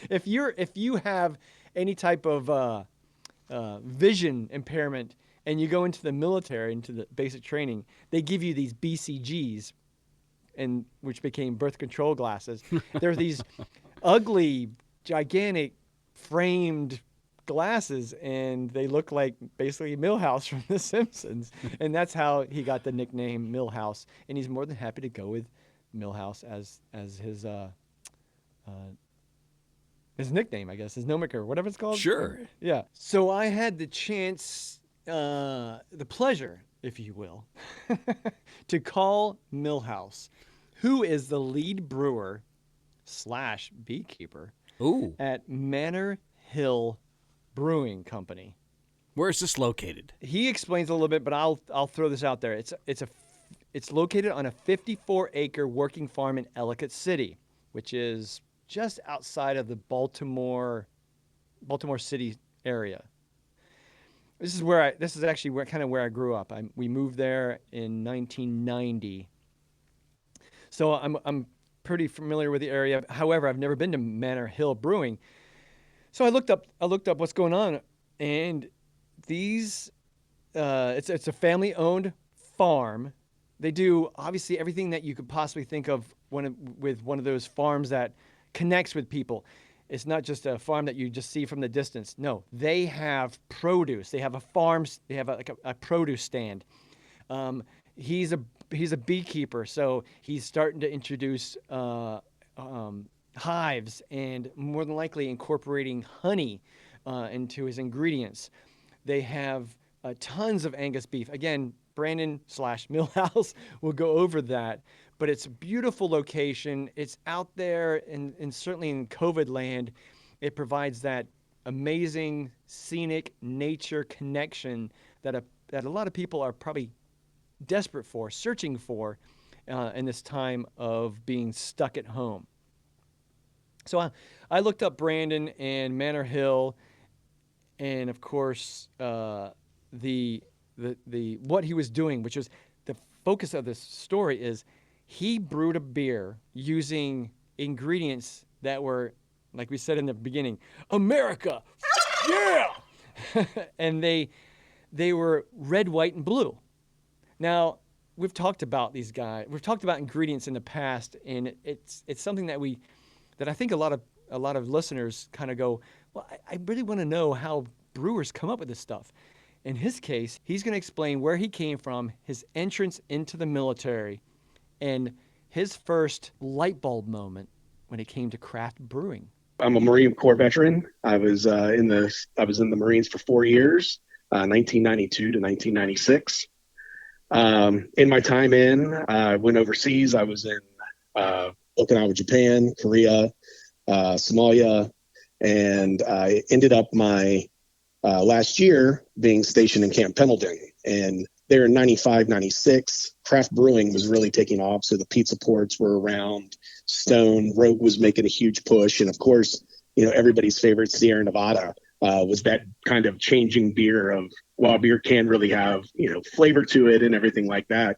If you have any type of vision impairment and you go into the military, into the basic training, they give you these BCGs, and which became birth control glasses. They're these ugly, gigantic, framed glasses, and they look like basically Milhouse from The Simpsons, and that's how he got the nickname Milhouse. And he's more than happy to go with Milhouse as his nickname, I guess, his nomiker, whatever it's called. Sure. Yeah. So I had the chance, the pleasure, if you will, to call Milhouse, who is the lead brewer / beekeeper at Manor Hill Brewing Company. Where is this located? He explains a little bit, but I'll throw this out there. It's located on a 54-acre working farm in Ellicott City, which is just outside of the Baltimore City area. This is actually where I grew up. We moved there in 1990. So I'm pretty familiar with the area. However, I've never been to Manor Hill Brewing. So I looked up what's going on, and these it's a family-owned farm. They do obviously everything that you could possibly think of with one of those farms that connects with people. It's not just a farm that you just see from the distance. No, they have produce. They have a farm. They have a produce stand. He's a beekeeper, so he's starting to introduce hives and more than likely incorporating honey into his ingredients. They have tons of Angus beef. Again, Brandon / Milhouse will go over that, but it's a beautiful location. It's out there, and certainly in COVID land, it provides that amazing scenic nature connection that a lot of people are probably desperate for, searching for in this time of being stuck at home. So I looked up Brandon and Manor Hill, and of course the what he was doing, which was the focus of this story, is he brewed a beer using ingredients that were, like we said in the beginning, America, yeah, and they were red, white, and blue. Now, we've talked about these guys. We've talked about ingredients in the past, and it's something that I think a lot of listeners kind of go, well, I really want to know how brewers come up with this stuff. In his case, he's going to explain where he came from, his entrance into the military, and his first light bulb moment when it came to craft brewing. I'm a Marine Corps veteran. I was in the Marines for 4 years, 1992 to 1996. In my time I went overseas. I was in Okinawa, Japan, Korea, Somalia, and I ended up my last year being stationed in Camp Pendleton. And there in 95, 96, craft brewing was really taking off. So the pizza ports were around. Stone, Rogue was making a huge push. And of course, everybody's favorite Sierra Nevada was that kind of changing beer of, well, beer can really have, flavor to it and everything like that.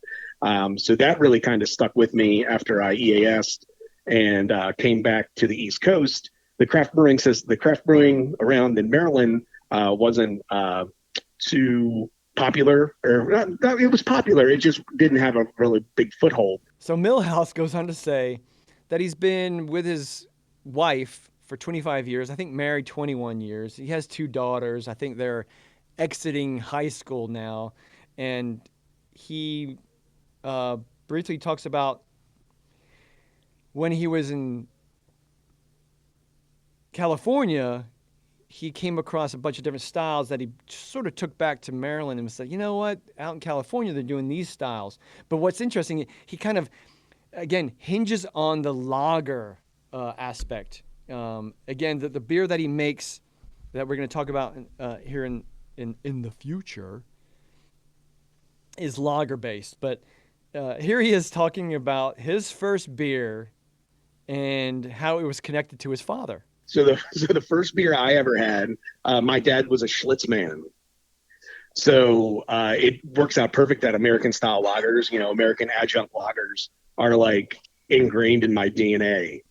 So that really kind of stuck with me after I EAS'd and came back to the East Coast. The craft brewing around in Maryland wasn't too popular, or it was popular. It just didn't have a really big foothold. So Milhouse goes on to say that he's been with his wife for 25 years, I think married 21 years. He has 2 daughters. I think they're exiting high school now. And he briefly talks about when he was in California, he came across a bunch of different styles that he sort of took back to Maryland and said, you know what, out in California, they're doing these styles. But what's interesting, he kind of, again, hinges on the lager aspect. Again, the beer that he makes that we're going to talk about here in the future is lager based. But here he is talking about his first beer and how it was connected to his father. So the first beer I ever had, my dad was a Schlitz man. So it works out perfect that American style lagers, American adjunct lagers are like ingrained in my DNA.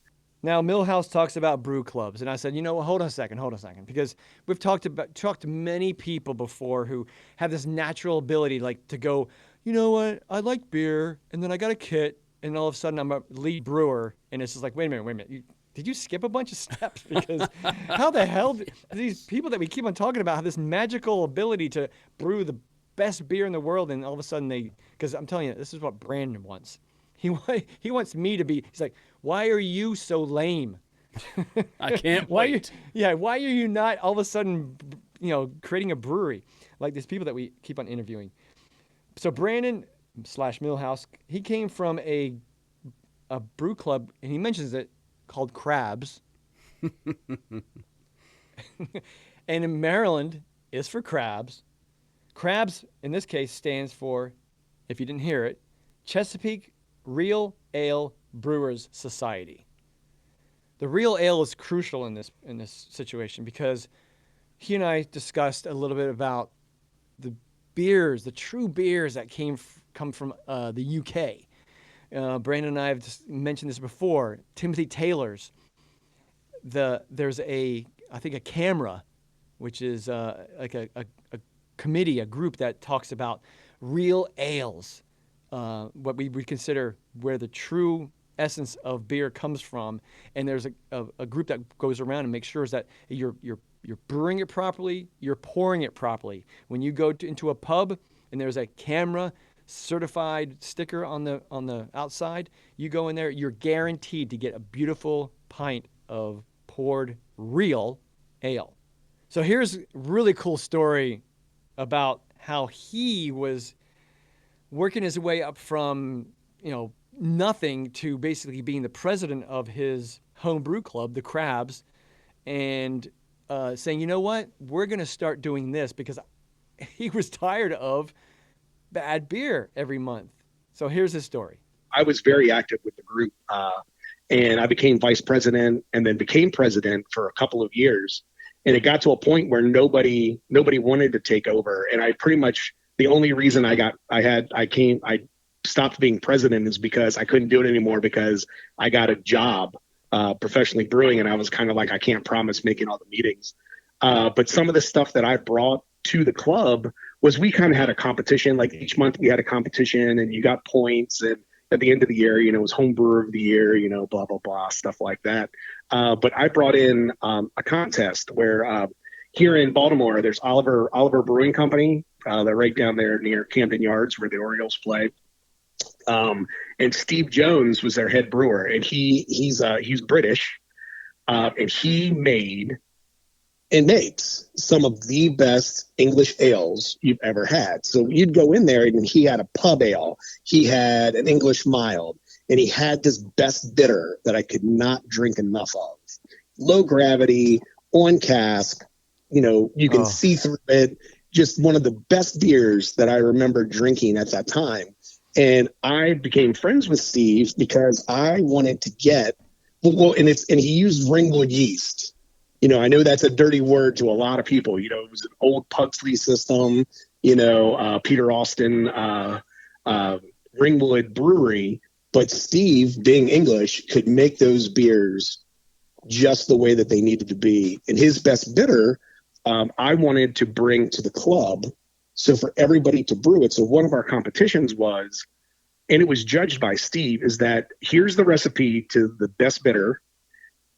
Now, Milhouse talks about brew clubs, and I said, hold on a second, because we've talked to many people before who have this natural ability, like to go, you know what, I like beer, and then I got a kit, and all of a sudden I'm a lead brewer, and it's just like, wait a minute, did you skip a bunch of steps? Because how the hell do these people that we keep on talking about have this magical ability to brew the best beer in the world, and all of a sudden because I'm telling you, this is what Brandon wants. He wants me to be, he's like, why are you so lame? I can't wait. Why are you not all of a sudden, creating a brewery like these people that we keep on interviewing? So Brandon / Milhouse, he came from a brew club, and he mentions it, called Crabs. And in Maryland is for crabs. Crabs, in this case, stands for, if you didn't hear it, Chesapeake Real Ale Brewers Society. The real ale is crucial in this situation because he and I discussed a little bit about the beers, the true beers that come from the UK. Brandon and I have mentioned this before. Timothy Taylor's. There's I think a camera, which is like a committee, a group that talks about real ales, what we would consider where the true essence of beer comes from. And there's a group that goes around and makes sure that you're brewing it properly, you're pouring it properly. When you go into a pub and there's a camera certified sticker on the outside, you go in there, you're guaranteed to get a beautiful pint of poured real ale. So here's a really cool story about how he was working his way up from, nothing to basically being the president of his home brew club, the Crabs, and saying, you know what, we're going to start doing this because he was tired of bad beer every month. So here's his story. I was very active with the group, and I became vice president and then became president for a couple of years. And it got to a point where nobody wanted to take over. And I pretty much, the only reason I stopped being president is because I couldn't do it anymore because I got a job professionally brewing, and I was kind of like, I can't promise making all the meetings. But some of the stuff that I brought to the club was we kind of had a competition. Like each month we had a competition and you got points, and at the end of the year, it was home brewer of the year, blah, blah, blah, stuff like that. But I brought in a contest where here in Baltimore, there's Oliver Brewing Company. They're right down there near Camden Yards where the Orioles play. And Steve Jones was their head brewer, and he's British, and he made and makes some of the best English ales you've ever had. So you'd go in there and he had a pub ale, he had an English mild, and he had this best bitter that I could not drink enough of. Low gravity, on cask, you can see through it. Just one of the best beers that I remember drinking at that time. And I became friends with Steve because I wanted to get, and he used Ringwood yeast. I know that's a dirty word to a lot of people. It was an old Pugsley system, Peter Austin, Ringwood Brewery. But Steve, being English, could make those beers just the way that they needed to be. And his best bitter, I wanted to bring to the club. So for everybody to brew it. So one of our competitions was, and it was judged by Steve, is that here's the recipe to the best bitter.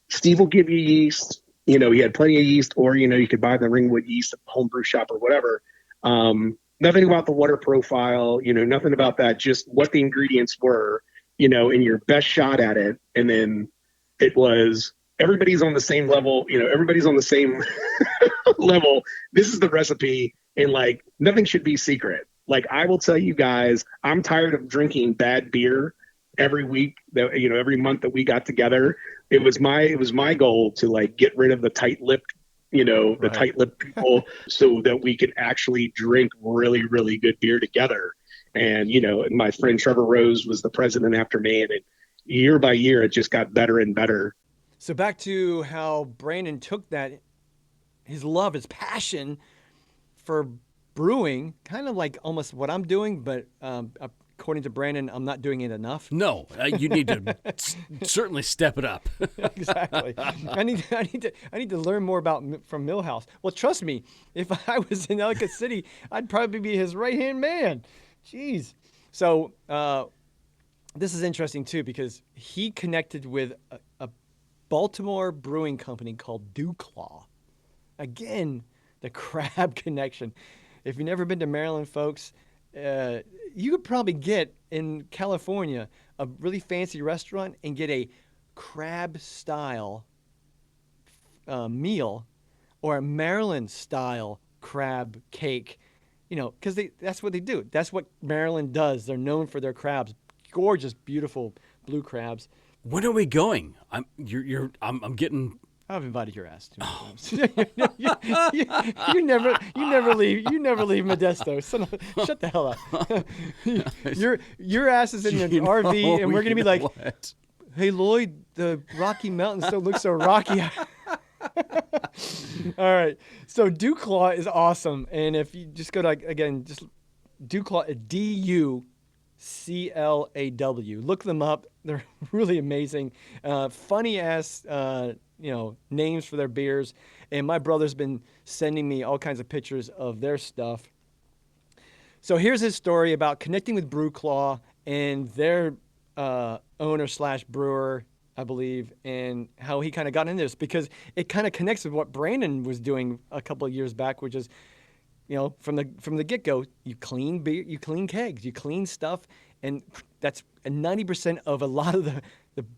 Steve will give you yeast. He had plenty of yeast, or, you could buy the Ringwood yeast at the homebrew shop or whatever. Nothing about the water profile, nothing about that, just what the ingredients were, and your best shot at it. And then it was, everybody's on the same level, everybody's on the same level. This is the recipe, and nothing should be secret. I will tell you guys, I'm tired of drinking bad beer every week that, every month that we got together. It was my goal to get rid of the tight-lipped, the tight-lipped people so that we could actually drink really, really good beer together. And, my friend Trevor Rose was the president after me, and year by year, it just got better and better. So back to how Brandon took that, his love, his passion for brewing, kind of like almost what I'm doing, but according to Brandon, I'm not doing it enough. No, you need to certainly step it up. Exactly. I need to learn more from Milhouse. Well, trust me, if I was in Ellicott City, I'd probably be his right-hand man. Jeez. So this is interesting, too, because he connected with a Baltimore brewing company called DuClaw. Again, the crab connection. If you've never been to Maryland, folks, you could probably get in California a really fancy restaurant and get a crab-style meal or a Maryland-style crab cake, because that's what they do. That's what Maryland does. They're known for their crabs, gorgeous, beautiful blue crabs. When are we going? I'm getting. I've invited your ass to you never leave Modesto. Shut the hell up. Your ass is in an RV, and we're gonna be like, what? Hey Lloyd, the Rocky Mountains don't look so rocky. All right, so DuClaw is awesome, and if you just go to just DuClaw, DuClaw. Look them up. They're really amazing. Funny ass. Names for their beers. And my brother's been sending me all kinds of pictures of their stuff. So here's his story about connecting with BrewClaw and their owner/brewer, I believe, and how he kind of got into this, because it kind of connects with what Brandon was doing a couple of years back, which is, from the get-go, you clean beer, you clean kegs, you clean stuff, and that's 90% of a lot of the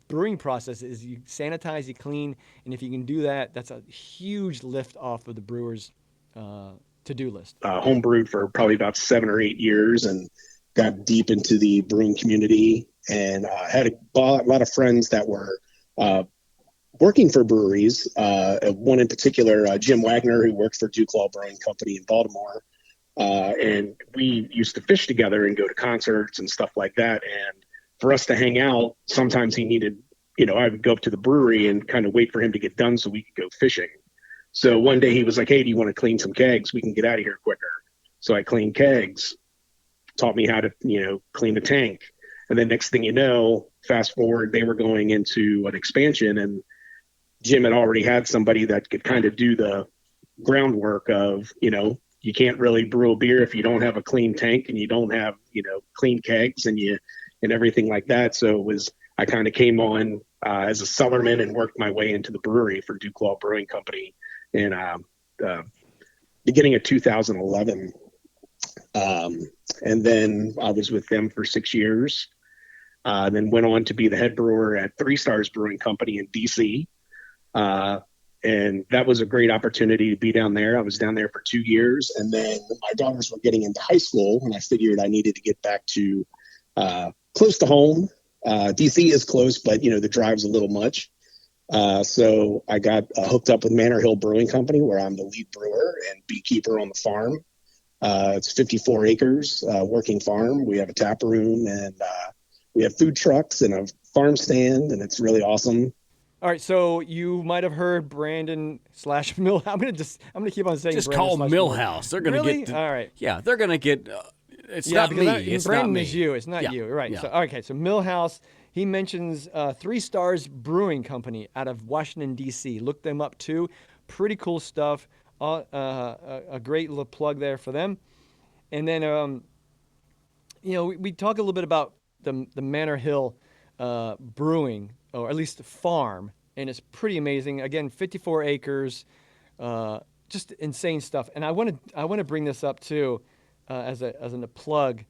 brewing process is you sanitize, you clean, and if you can do that, that's a huge lift off of the brewers to to-do list? Homebrewed for probably about 7 or 8 years and got deep into the brewing community, and had a lot of friends that were working for breweries. One in particular, Jim Wagner, who worked for DuBois Brewing Company in Baltimore. And we used to fish together and go to concerts and stuff like that. And for us to hang out, sometimes he needed, I would go up to the brewery and kind of wait for him to get done so we could go fishing. So one day he was like, hey, do you want to clean some kegs? We can get out of here quicker. So I cleaned kegs, taught me how to, clean the tank. And then next thing you know, fast forward, they were going into an expansion, and Jim had already had somebody that could kind of do the groundwork of, you can't really brew a beer if you don't have a clean tank and you don't have, clean kegs and everything like that. So I kind of came on as a cellarman and worked my way into the brewery for DuBois Brewing Company in beginning of 2011. And then I was with them for 6 years. Then went on to be the head brewer at Three Stars Brewing Company in DC. And that was a great opportunity to be down there. I was down there for 2 years, and then my daughters were getting into high school, and I figured I needed to get back to close to home. DC is close, but the drive's a little much. So I got hooked up with Manor Brewing Company, where I'm the lead brewer and beekeeper on the farm. It's 54 acres, working farm. We have a tap room, and we have food trucks and a farm stand, and it's really awesome. All right, so you might have heard Brandon / Milhouse. I'm gonna keep on saying just Brandon call Milhouse. They're gonna really? get. All right. Yeah, they're gonna get. It's not me. It's Brandon not me. is you. It's not you. Right. Yeah. So okay. So Milhouse. He mentions Three Stars Brewing Company out of Washington D.C. Look them up too. Pretty cool stuff. A great little plug there for them. And then we talk a little bit about the Manor Hill Brewing, or at least the farm, and it's pretty amazing. Again, 54 acres, just insane stuff. And I want to bring this up too, as a plug.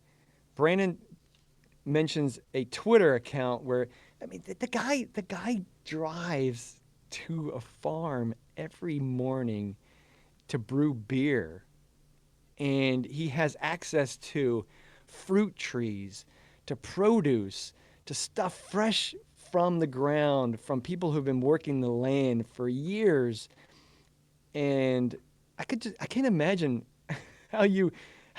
Brandon mentions a Twitter account where, the guy drives to a farm every morning to brew beer, and he has access to fruit trees, to produce, to stuff fresh from the ground from people who've been working the land for years. And I can't imagine how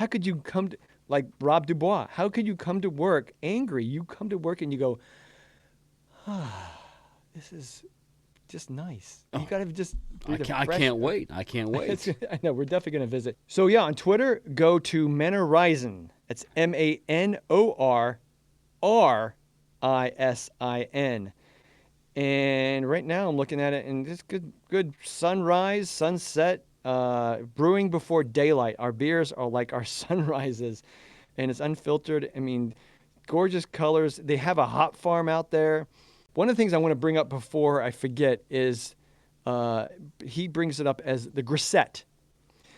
could you come to, like Rob DuBois, how could you come to work angry? You come to work and you go, this is just nice. You gotta just I can't wait. I can't wait. I know, we're definitely gonna visit. So yeah, on Twitter, go to Manorizin. It's MANORRISIN. And right now I'm looking at it, and it's good sunrise, sunset, brewing before daylight. Our beers are like our sunrises, and it's unfiltered. Gorgeous colors. They have a hop farm out there. One of the things I want to bring up before I forget is he brings it up as the grisette.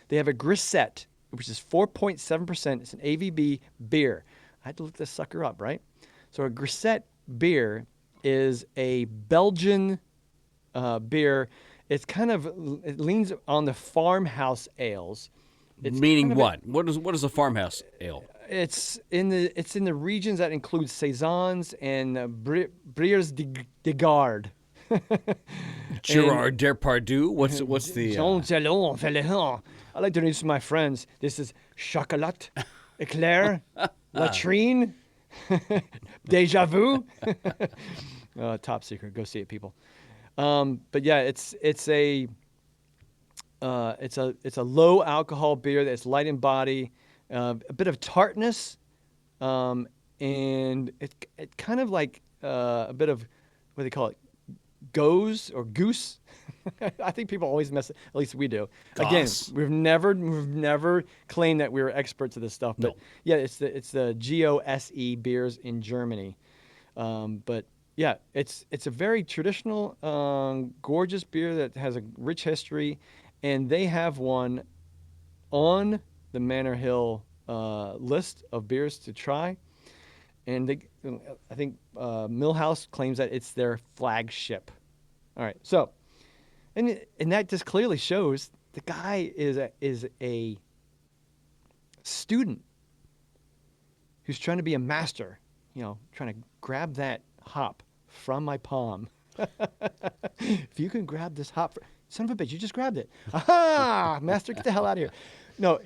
They have a grisette, which is 4.7%. It's an AVB beer. I had to look this sucker up, right? So a grisette beer is a Belgian beer. It leans on the farmhouse ales. Meaning what? What is a farmhouse ale? It's in the regions that include saisons and Briers de Garde. Gerard Depardieu. What's the? I like to introduce my friends. This is Chocolat, Eclair, Latrine, Deja Vu. Top secret. Go see it, people. But yeah, it's a low alcohol beer that's light in body, a bit of tartness, and it kind of like a bit of, what do they call it, goose. I think people always mess it, at least we do. Goss. Again, we've never claimed that we were experts of this stuff, but yeah, it's the GOSE beers in Germany. But yeah, it's a very traditional, gorgeous beer that has a rich history, and they have one on the Manor Hill list of beers to try. And I think Milhouse claims that it's their flagship. All right, so and that just clearly shows the guy is a student who's trying to be a master, trying to grab that hop from my palm. If you can grab this hop, son of a bitch, you just grabbed it. Aha! Master, get the hell out of here. No,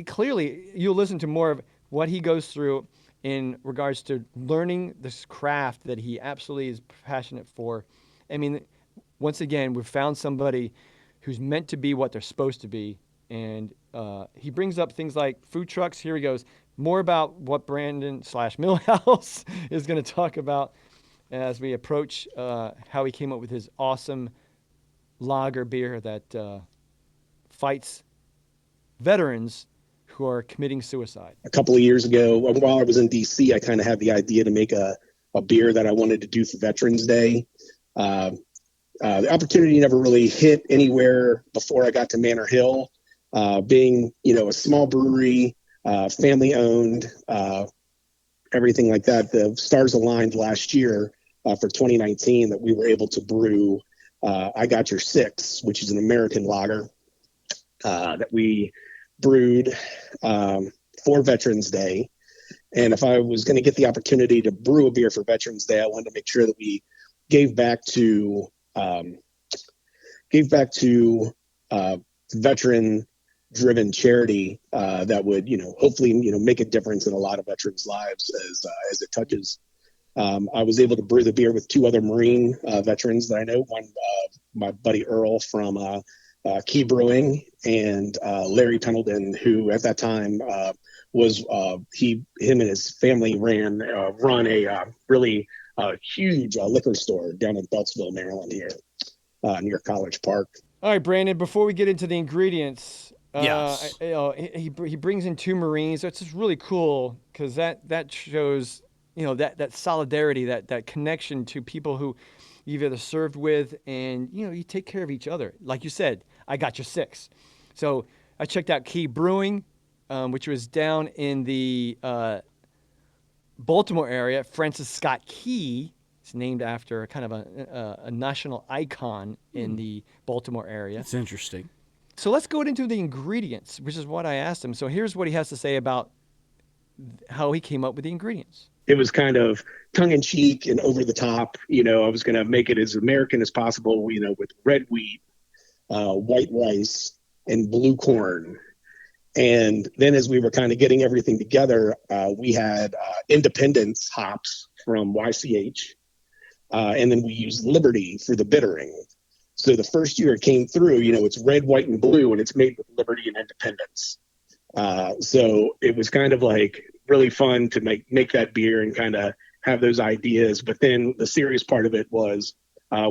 clearly, you'll listen to more of what he goes through in regards to learning this craft that he absolutely is passionate for. I mean, once again, we've found somebody who's meant to be what they're supposed to be. And he brings up things like food trucks. Here he goes. More about what Brandon / Milhouse is going to talk about as we approach how he came up with his awesome lager beer that fights veterans who are committing suicide. A couple of years ago, while I was in DC, I kind of had the idea to make a beer that I wanted to do for Veterans Day. The opportunity never really hit anywhere before I got to Manor Hill. Being, a small brewery, family owned, everything like that. The stars aligned last year for 2019 that we were able to brew I Got Your Six, which is an American lager that we brewed for Veterans Day. And if I was going to get the opportunity to brew a beer for Veterans Day, I wanted to make sure that we gave back to veteran-driven charity that would, hopefully, make a difference in a lot of veterans' lives as it touches. I was able to brew the beer with two other Marine veterans that I know. One, my buddy Earl from Key Brewing, and Larry Pendleton, who at that time was him and his family run a really huge liquor store down in Beltsville, Maryland, here near College Park. All right, Brandon. Before we get into the ingredients, Yes. He brings in two Marines. That's just really cool because that shows that solidarity, that connection to people who you've either served with, and you take care of each other. Like you said, I got your six. So I checked out Key Brewing, which was down in the Baltimore area. Francis Scott Key. It's named after kind of a national icon in the Baltimore area. It's interesting. So let's go into the ingredients, which is what I asked him. So here's what he has to say about how he came up with the ingredients. It was kind of tongue-in-cheek and over the top. I was going to make it as American as possible, with red wheat, white rice, and blue corn. And then as we were kind of getting everything together, we had Independence hops from YCH. And then we used Liberty for the bittering. So the first year it came through, it's red, white, and blue, and it's made with Liberty and Independence. So it was kind of like really fun to make that beer and kind of have those ideas. But then the serious part of it was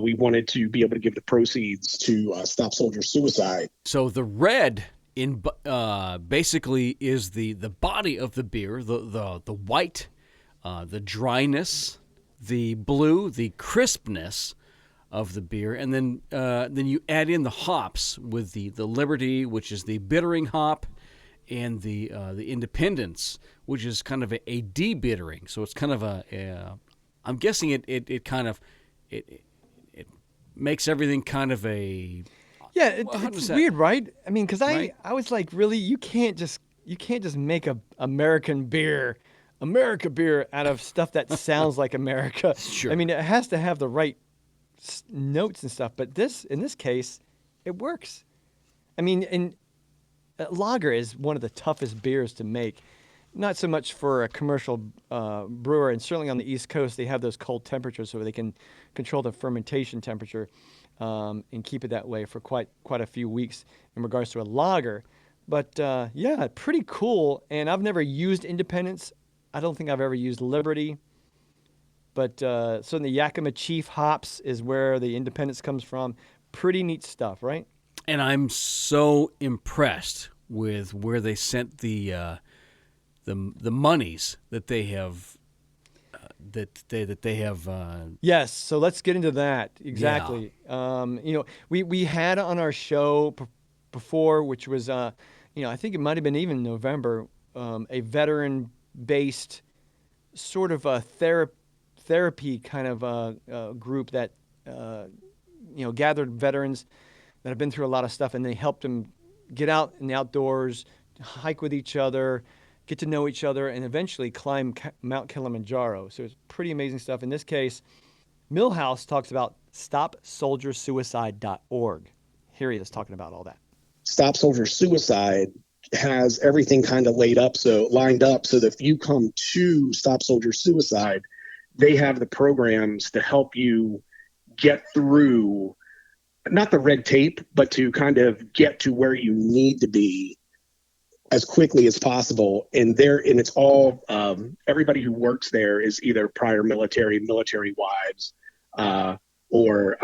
we wanted to be able to give the proceeds to Stop Soldier Suicide. So the red basically is the body of the beer, the white, the dryness, the blue, the crispness of the beer, and then you add in the hops with the Liberty, which is the bittering hop, and the Independence, which is kind of a de-bittering. So it's kind of I'm guessing it kind of it makes everything kind of a it's weird, right? I mean, because Right? I was like, really, you can't just make a America beer out of stuff that sounds like America. Sure. I mean, it has to have the right notes and stuff, but in this case, it works. I mean, and lager is one of the toughest beers to make. Not so much for a commercial brewer, and certainly on the East Coast, they have those cold temperatures so they can control the fermentation temperature and keep it that way for quite a few weeks in regards to a lager. But pretty cool. And I've never used Independence. I don't think I've ever used Liberty. But certainly Yakima Chief hops is where the Independence comes from. Pretty neat stuff, right? And I'm so impressed with where they sent the monies that they have that they have. Yes, so let's get into that exactly. Yeah. We had on our show before, which was I think it might have been even November, a veteran-based sort of a therapy kind of group that gathered veterans that have been through a lot of stuff, and they helped them get out in the outdoors, hike with each other, get to know each other, and eventually climb Mount Kilimanjaro. So it's pretty amazing stuff. In this case, Milhouse talks about stopsoldiersuicide.org. Here he is talking about all that. Stop Soldier Suicide has everything kind of lined up so that if you come to Stop Soldier Suicide, they have the programs to help you get through, not the red tape, but to kind of get to where you need to be as quickly as possible. And it's all, everybody who works there is either prior military wives, or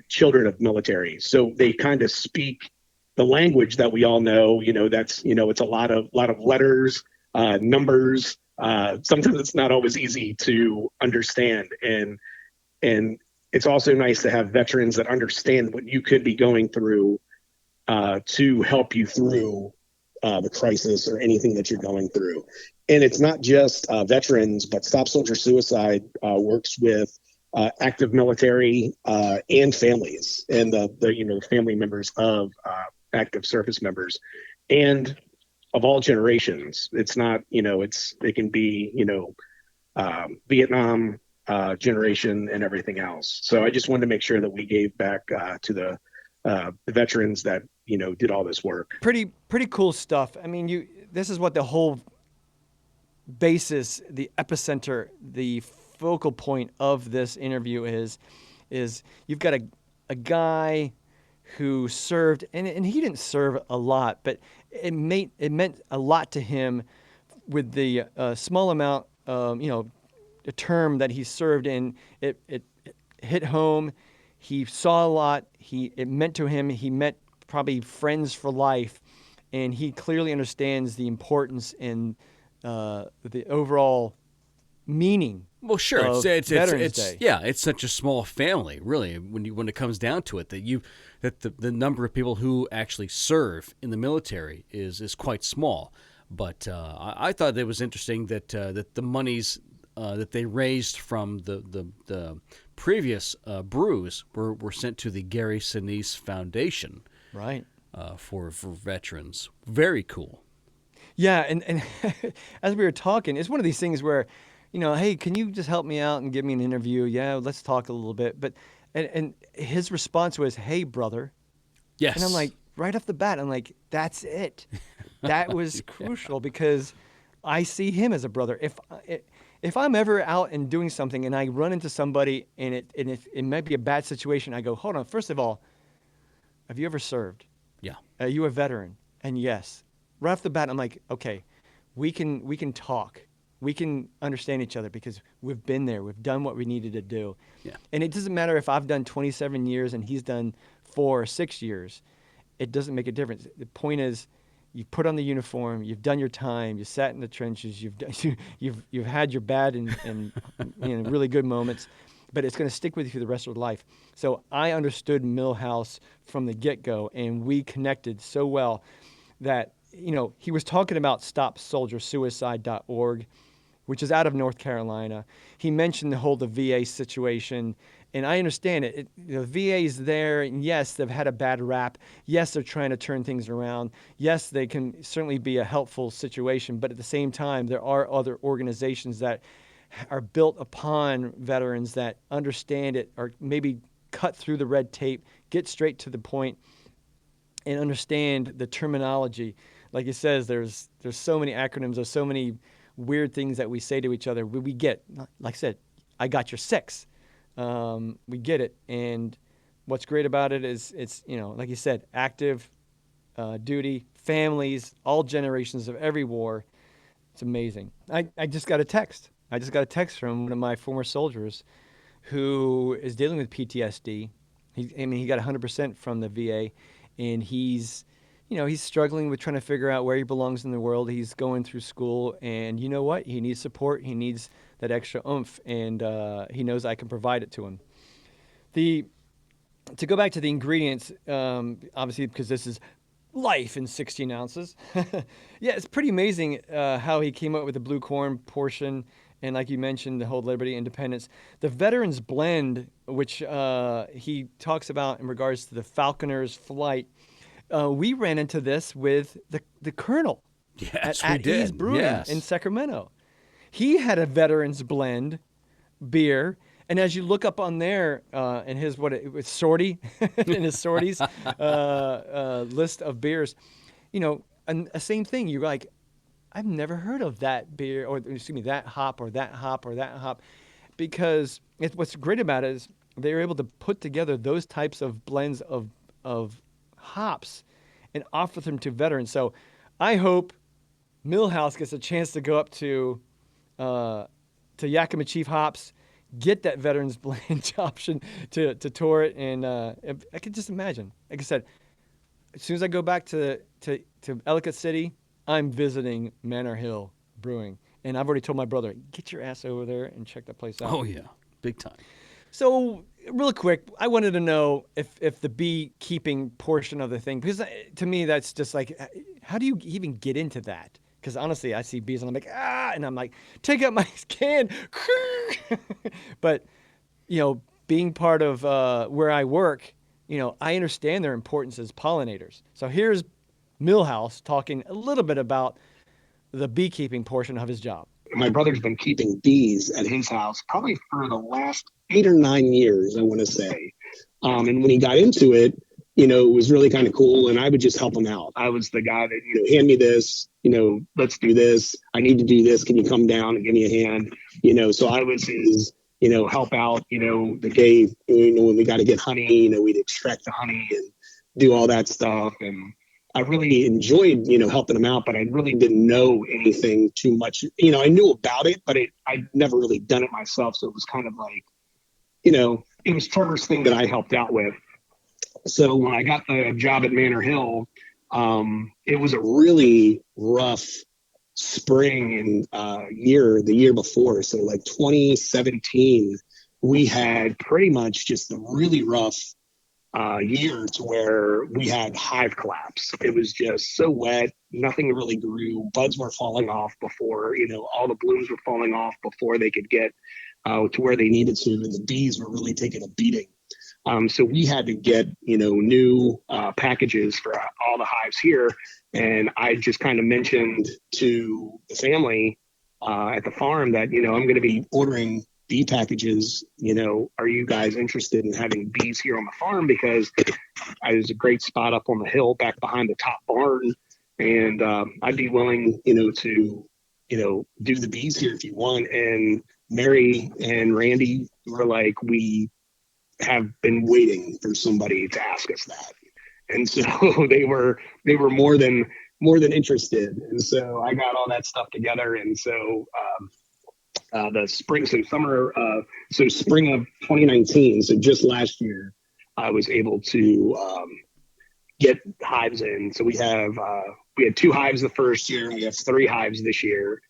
children of military. So they kind of speak the language that we all know. That's it's a lot of letters, numbers. Sometimes it's not always easy to understand, and it's also nice to have veterans that understand what you could be going through to help you through the crisis or anything that you're going through. And it's not just veterans, but Stop Soldier Suicide works with active military and families, and the family members of active service members, and of all generations. It's not, it can be, Vietnam generation and everything else. So I just wanted to make sure that we gave back to the veterans that, did all this work. Pretty cool stuff. I mean, this is what the whole basis, the epicenter, the focal point of this interview is you've got a guy who served, and he didn't serve a lot, but it meant a lot to him with the small amount, the term that he served in. It hit home. He saw a lot. It meant to him. He met probably friends for life, and he clearly understands the importance and the overall meaning. Well, sure, it's Veterans Day. Yeah, it's such a small family, really, when it comes down to it, that the number of people who actually serve in the military is quite small. But I thought it was interesting that the monies that they raised from the previous brews were sent to the Gary Sinise Foundation, right? For veterans. Very cool. Yeah, and as we were talking, it's one of these things where, hey, can you just help me out and give me an interview? Yeah, let's talk a little bit. But and his response was, "Hey, brother." Yes. And I'm like, right off the bat, I'm like, that's it. That was crucial because I see him as a brother. If I'm ever out and doing something and I run into somebody and it might be a bad situation, I go, hold on. First of all, have you ever served? Yeah. Are you a veteran? And yes. Right off the bat, I'm like, okay, we can talk. We can understand each other because we've been there. We've done what we needed to do. Yeah. And it doesn't matter if I've done 27 years and he's done 4 or 6 years. It doesn't make a difference. The point is, you've put on the uniform, you've done your time, you sat in the trenches, you've had your bad and really good moments, but it's going to stick with you for the rest of your life. So I understood Milhouse from the get-go, and we connected so well that he was talking about StopSoldierSuicide.org, which is out of North Carolina. He mentioned the VA situation, and I understand it. The VA's there, and yes, they've had a bad rap. Yes, they're trying to turn things around. Yes, they can certainly be a helpful situation, but at the same time, there are other organizations that are built upon veterans that understand it, or maybe cut through the red tape, get straight to the point, and understand the terminology. Like he says, there's so many acronyms, there's so many weird things that we say to each other. We get, like I said, I got your 6. We get it, and what's great about it is it's like you said, active duty, families, all generations of every war. It's amazing. I just got a text. From one of my former soldiers who is dealing with PTSD. He got 100% from the VA, and he's struggling with trying to figure out where he belongs in the world. He's going through school, and you know what? He needs support. He needs that extra oomph, and he knows I can provide it to him. To go back to the ingredients, obviously, because this is life in 16 ounces. Yeah, it's pretty amazing how he came up with the blue corn portion, and like you mentioned, the whole Liberty Independence. The Veterans Blend, which he talks about in regards to the Falconer's Flight, we ran into this with the Colonel. Yes, at we did. Ease Brewing Yes. in Sacramento. He had a Veterans Blend beer, and as you look up on there in his sortie in his sorties list of beers, and the same thing. You're like, I've never heard of that beer, or excuse me, that hop or that hop or that hop, because what's great about it is they're able to put together those types of blends of hops and offer them to veterans. So I hope Milhouse gets a chance to go up to Yakima Chief Hops, get that Veterans Blend option to tour it, and I can just imagine. Like I said, as soon as I go back to Ellicott City, I'm visiting Manor Hill Brewing, and I've already told my brother, get your ass over there and check that place out. Oh yeah, big time. So, real quick, I wanted to know if the beekeeping portion of the thing, because to me that's just like, how do you even get into that? Because honestly, I see bees and I'm like, and I'm like, take out my can. But, being part of where I work, I understand their importance as pollinators. So here's Milhouse talking a little bit about the beekeeping portion of his job. My brother's been keeping bees at his house probably for the last 8 or 9 years, I want to say. And when he got into it, it was really kind of cool. And I would just help him out. I was the guy that, hand me this, let's do this. I need to do this. Can you come down and give me a hand? So I was his, help out, the day, when we got to get honey, we'd extract the honey and do all that stuff. And I really enjoyed, helping him out, but I really didn't know anything too much. I knew about it, but I'd never really done it myself. So it was kind of like, it was Trevor's thing that I helped out with. So when I got the job at Manor Hill, it was a really rough spring and the year before. So like 2017, we had pretty much just a really rough year to where we had hive collapse. It was just so wet, nothing really grew. Buds were falling off before, all the blooms were falling off before they could get to where they needed to, and the bees were really taking a beating. So we had to get, new packages for all the hives here. And I just kind of mentioned to the family at the farm that, I'm going to be ordering bee packages. Are you guys interested in having bees here on the farm? Because there's a great spot up on the hill back behind the top barn. And I'd be willing, to, do the bees here if you want. And Mary and Randy were like, we have been waiting for somebody to ask us that. And so they were more than interested. And so I got all that stuff together. And so the spring of 2019, so just last year, I was able to get hives in. So we had 2 hives the first year, and we have 3 hives this year.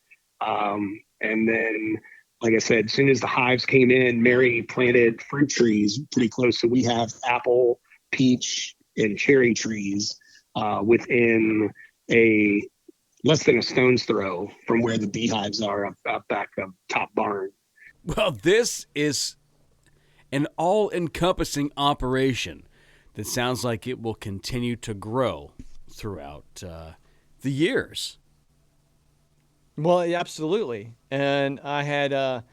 And then, like I said, as soon as the hives came in, Mary planted fruit trees pretty close. So we have apple, peach, and cherry trees within less than a stone's throw from where the beehives are up back of top barn. Well, this is an all-encompassing operation that sounds like it will continue to grow throughout the years. Well, yeah, absolutely. And I had a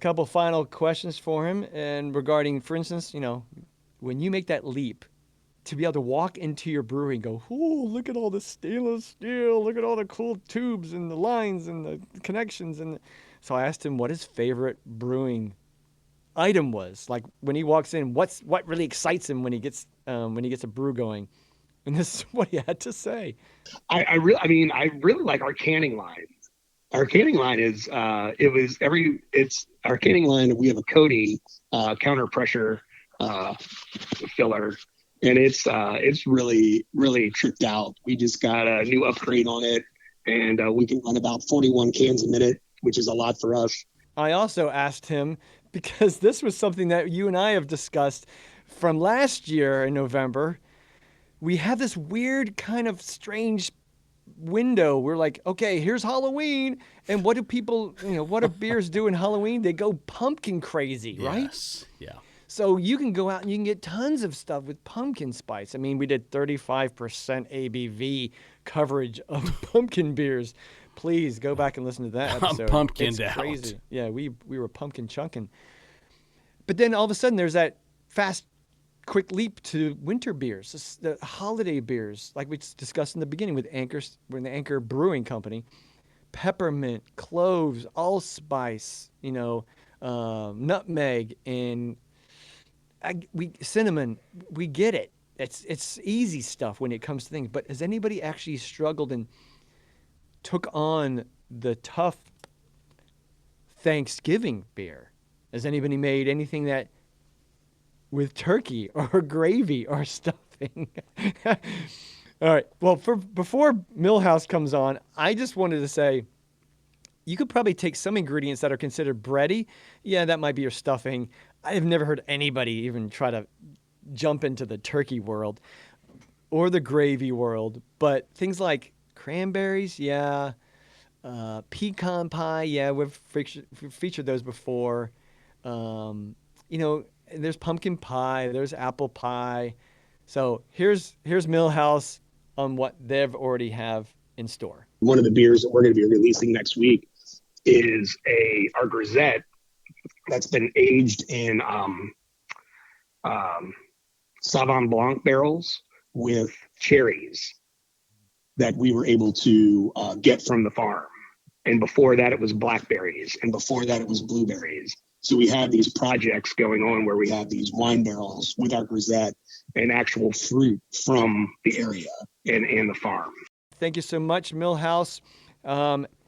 couple final questions for him, and regarding, for instance, when you make that leap to be able to walk into your brewery and go, oh, look at all the stainless steel, look at all the cool tubes and the lines and the connections. And so I asked him what his favorite brewing item was. Like when he walks in, what really excites him when he gets a brew going. And this is what he had to say. I really like our canning line. Our canning line is our canning line. We have a Cody counter pressure filler, and it's really, really tripped out. We just got a new upgrade on it, and we can run about 41 cans a minute, which is a lot for us. I also asked him, because this was something that you and I have discussed from last year in November. We have this weird kind of strange window. We're like, okay, here's Halloween, and what do people, what do beers do in Halloween? They go pumpkin crazy, right? Yes. Yeah. So you can go out and you can get tons of stuff with pumpkin spice. I mean, we did 35% ABV coverage of pumpkin beers. Please go back and listen to that episode. I'm pumpkined It's out. crazy. Yeah, we were pumpkin chunking. But then all of a sudden there's that fast, quick leap to winter beers, the holiday beers, like we discussed in the beginning with we're in the Anchor Brewing Company. Peppermint, cloves, allspice, nutmeg, and cinnamon. We get it. It's easy stuff when it comes to things. But has anybody actually struggled and took on the tough Thanksgiving beer? Has anybody made anything that with turkey or gravy or stuffing? All right. Well, before Milhouse comes on, I just wanted to say you could probably take some ingredients that are considered bready. Yeah, that might be your stuffing. I have never heard anybody even try to jump into the turkey world or the gravy world. But things like cranberries, yeah. Pecan pie, yeah, we've featured those before. There's pumpkin pie, there's apple pie. So here's Milhouse on what they've already have in store. One of the beers that we're going to be releasing next week is our grisette that's been aged in Sauvignon Blanc barrels with cherries that we were able to get from the farm. And before that, it was blackberries. And before that, it was blueberries. So we have these projects going on where we have these wine barrels with our grisette and actual fruit from the area and the farm. Thank you so much, Milhouse.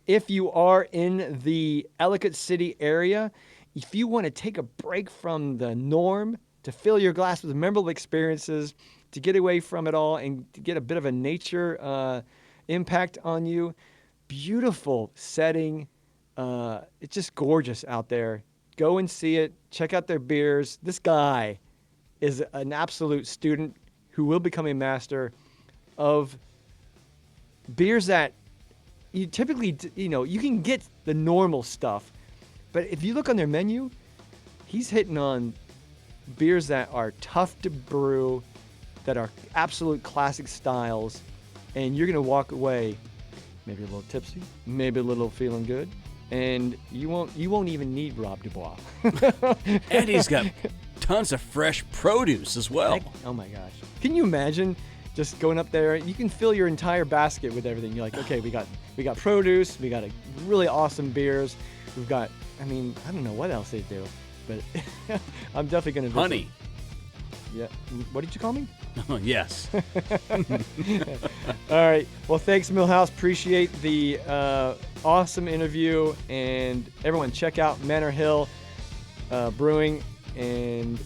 If you are in the Ellicott City area, if you want to take a break from the norm, to fill your glass with memorable experiences, to get away from it all and to get a bit of a nature impact on you, beautiful setting. It's just gorgeous out there. Go and see it. Check out their beers. This guy is an absolute student who will become a master of beers that you typically, you can get the normal stuff. But if you look on their menu, he's hitting on beers that are tough to brew, that are absolute classic styles, and you're going to walk away maybe a little tipsy, maybe a little feeling good, and you won't even need Rob DuBois. And he's got tons of fresh produce as well. Oh my gosh. Can you imagine just going up there? You can fill your entire basket with everything. You're like, okay, we got produce, we got a really awesome beers. We've got, I don't know what else they do, but I'm definitely going to visit. Honey. Yeah. What did you call me? Yes. All right. Well, thanks, Milhouse. Appreciate the awesome interview. And everyone, check out Manor Hill Brewing. And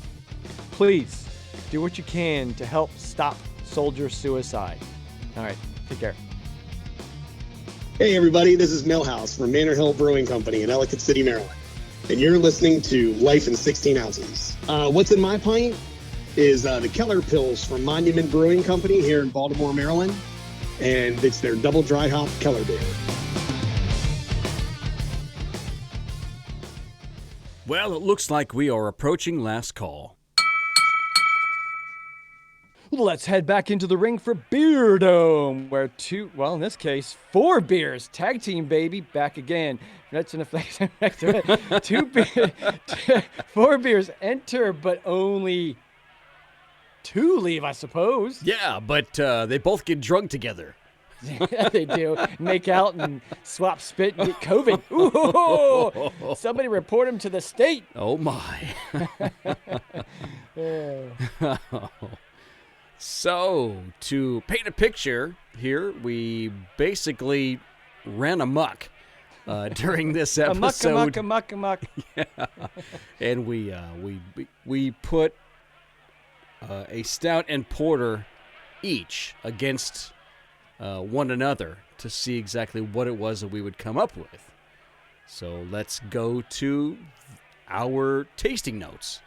please do what you can to help stop soldier suicide. All right. Take care. Hey, everybody. This is Milhouse from Manor Hill Brewing Company in Ellicott City, Maryland. And you're listening to Life in 16 Ounces. What's in my pint is the Keller Pills from Monument Brewing Company here in Baltimore, Maryland. And it's their double dry hop Keller beer. Well, it looks like we are approaching last call. Let's head back into the ring for Beer Dome, where in this case, 4 beers, tag team baby, back again. That's an effect. 4 beers enter, but only 2 leave, I suppose. Yeah, but they both get drunk together. Yeah, they do. Make out and swap spit and get COVID. Ooh, somebody report him to the state. Oh, my. Yeah. So, to paint a picture here, we basically ran amok during this episode. Amok. Yeah. And we put a stout and porter each against one another to see exactly what it was that we would come up with. So let's go to our tasting notes.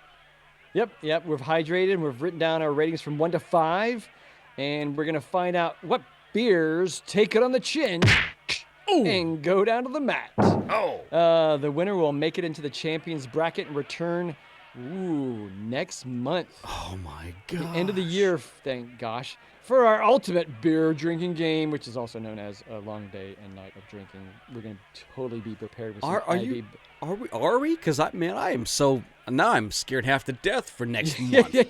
Yep. We've hydrated and we've written down our ratings from 1 to 5, and we're gonna find out what beers take it on the chin and go down to the mat. Oh. The winner will make it into the champions bracket and return Ooh, next month. Oh my The god. end of the year, thank gosh, for our ultimate beer drinking game, which is also known as a long day and night of drinking. We're gonna totally be prepared with some IV. Are we? Because I am so now I'm scared half to death for next Yeah, month. yeah,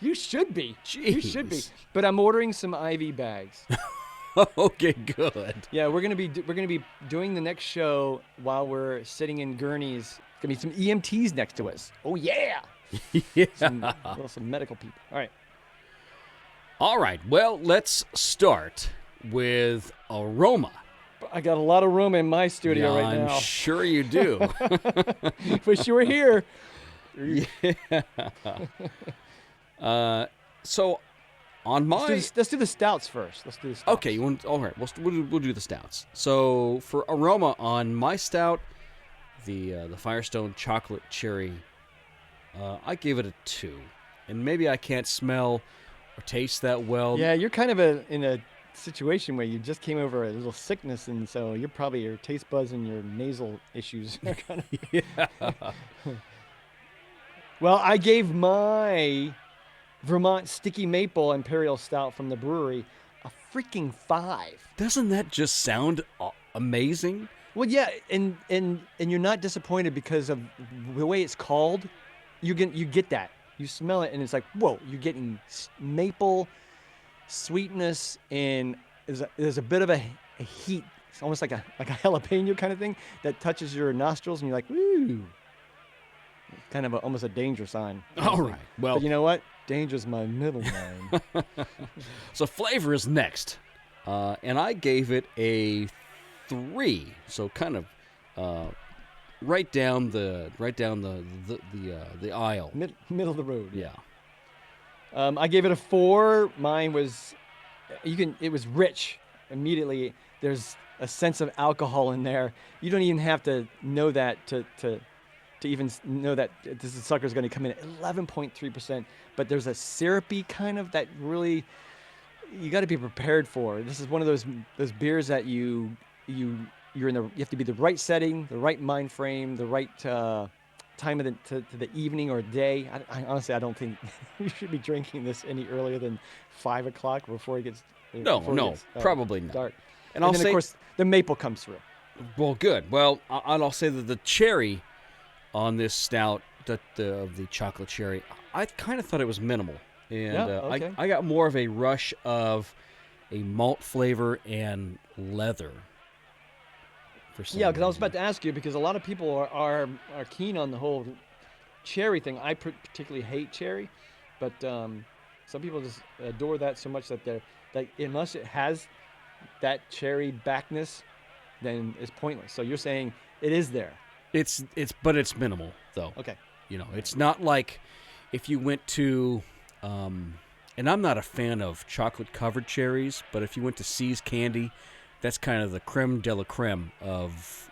you should be. You should be. Jeez. But I'm ordering some IV bags. Okay, good. Yeah, we're gonna be doing the next show while we're sitting in gurneys. Gonna be some EMTs next to us. Oh yeah. Yeah. Some medical people. All right. All right. Well, let's start with aroma. I got a lot of room in my studio right I'm now. sure you do. Wish you were here. Yeah. So on my Let's do the stouts first. Let's do the stouts. okay, all right. We'll do the stouts. So for aroma on my stout, the Firestone chocolate cherry, I gave it a 2, and maybe I can't smell or taste that well. Yeah, you're kind of in a situation where you just came over a little sickness, and so you're probably your taste buds and your nasal issues are kind of. Yeah. Well, I gave my Vermont Sticky Maple Imperial Stout from the brewery a freaking 5. Doesn't that just sound amazing? Well, yeah, and you're not disappointed because of the way it's called. You get that. You smell it, and it's like, whoa! You're getting maple sweetness, and there's a bit of a heat. It's almost like a jalapeno kind of thing that touches your nostrils, and you're like, woo! Kind of almost a danger sign. All right. Well, but you know what? Danger's my middle name. So flavor is next, and I gave it a 3. So kind of right down the aisle, middle of the road. Yeah. I gave it a 4. Mine was, it was rich immediately. There's a sense of alcohol in there. You don't even have to know that to even know that this sucker is going to come in at 11.3%. But there's a syrupy kind of that really you got to be prepared for. This is one of those beers that you're in you have to be the right setting, the right mind frame, the right time of to the evening or day. I honestly, I don't think you should be drinking this any earlier than 5 o'clock before it gets. Probably not. Dark. And then, of course, the maple comes through. Well, good. Well, I'll say that the cherry on this stout, of the chocolate cherry, I kind of thought it was minimal, and okay. I got more of a rush of a malt flavor and leather. Yeah, because I was about to ask you, because a lot of people are keen on the whole cherry thing. I particularly hate cherry, but some people just adore that so much that they're like, unless it has that cherry backness, then it's pointless. So you're saying it is there. But it's minimal though. Okay. It's not like if you went to, and I'm not a fan of chocolate covered cherries, but if you went to C's Candy, that's kind of the creme de la creme of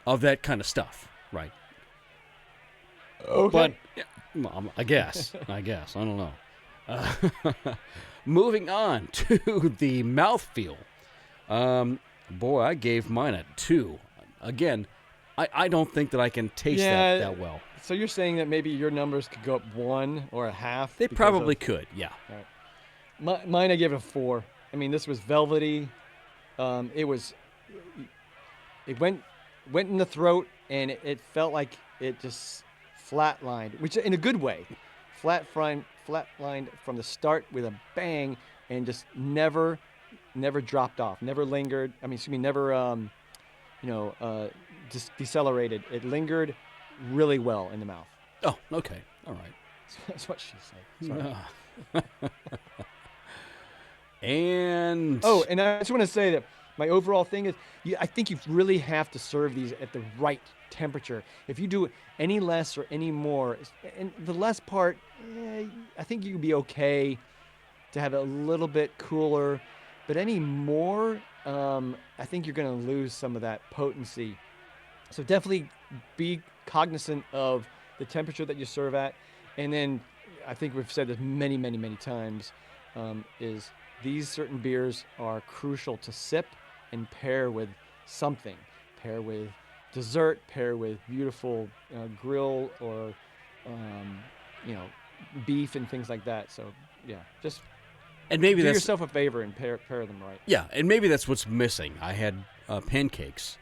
that kind of stuff, right? Okay. But I guess I don't know. Moving on to the mouthfeel. Boy, I gave mine a 2. Again, I don't think that I can taste that well. So you're saying that maybe your numbers could go up 1 or a half? They probably could, yeah. All right. Mine, I gave it a 4. I mean, this was velvety. It went in the throat, and it felt like it just flatlined, which in a good way. Flatlined from the start with a bang, and just never dropped off, never lingered. Never just decelerated. It lingered really well in the mouth. Oh, okay, all right. That's what she said. Sorry. And I just want to say that my overall thing is, I think you really have to serve these at the right temperature. If you do any less or any more, and the less part, I think you'd be okay to have it a little bit cooler, but any more, I think you're going to lose some of that potency. So definitely be cognizant of the temperature that you serve at. And then I think we've said this many, many, many times, is these certain beers are crucial to sip and pair with something. Pair with dessert, pair with beautiful grill or beef and things like that. So yeah, just and maybe do that's yourself a favor and pair them right. Yeah, and maybe that's what's missing. I had pancakes.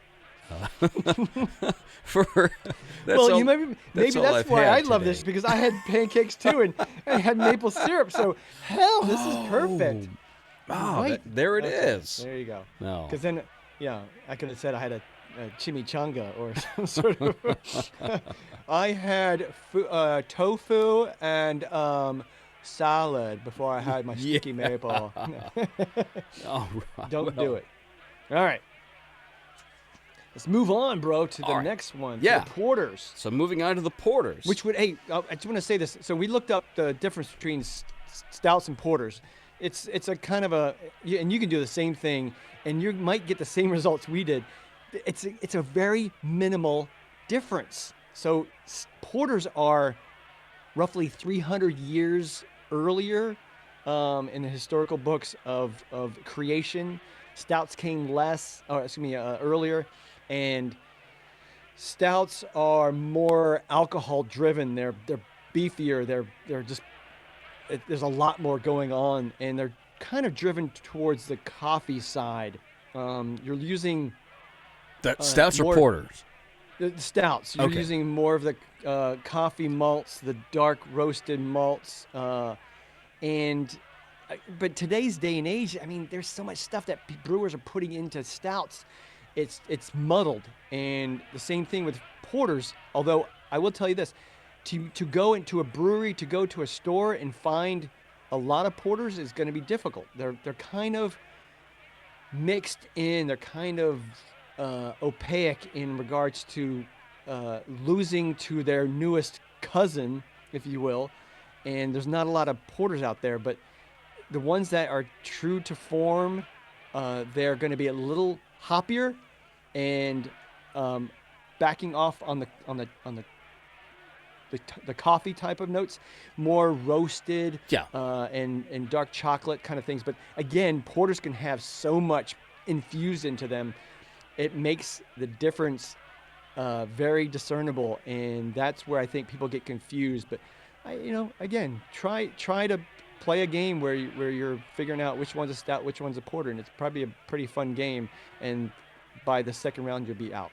Maybe that's why I love this, because I had pancakes too, and I had maple syrup. So hell, this is perfect. Wow, there it is. There you go. No, because then, I could have said I had a chimichanga or some sort of. I had tofu and salad before I had my sticky maple. All right. Don't do it. All right. Let's move on, bro, to the next one. Yeah. The porters. So moving on to the porters. I just want to say this. So we looked up the difference between stouts and porters. It's a kind of and you can do the same thing, and you might get the same results we did. It's a very minimal difference. So porters are roughly 300 years earlier in the historical books of creation. Stouts came earlier. And stouts are more alcohol driven. They're beefier. They're just there's a lot more going on, and they're kind of driven towards the coffee side. You're using stouts or porters. The stouts. You're using more of the coffee malts, the dark roasted malts, but today's day and age, I mean, there's so much stuff that brewers are putting into stouts. It's muddled, and the same thing with porters. Although I will tell you this, to go into a brewery, to go to a store and find a lot of porters is going to be difficult. They're kind of mixed in. They're kind of opaque in regards to losing to their newest cousin, if you will. And there's not a lot of porters out there, but the ones that are true to form, they're going to be a little hoppier and backing off on the coffee type of notes, more roasted, and dark chocolate kind of things. But again, porters can have so much infused into them, it makes the difference very discernible, and that's where I think people get confused. But again, try to play a game where you're figuring out which one's a stout, which one's a porter, and it's probably a pretty fun game. And by the second round, you'll be out.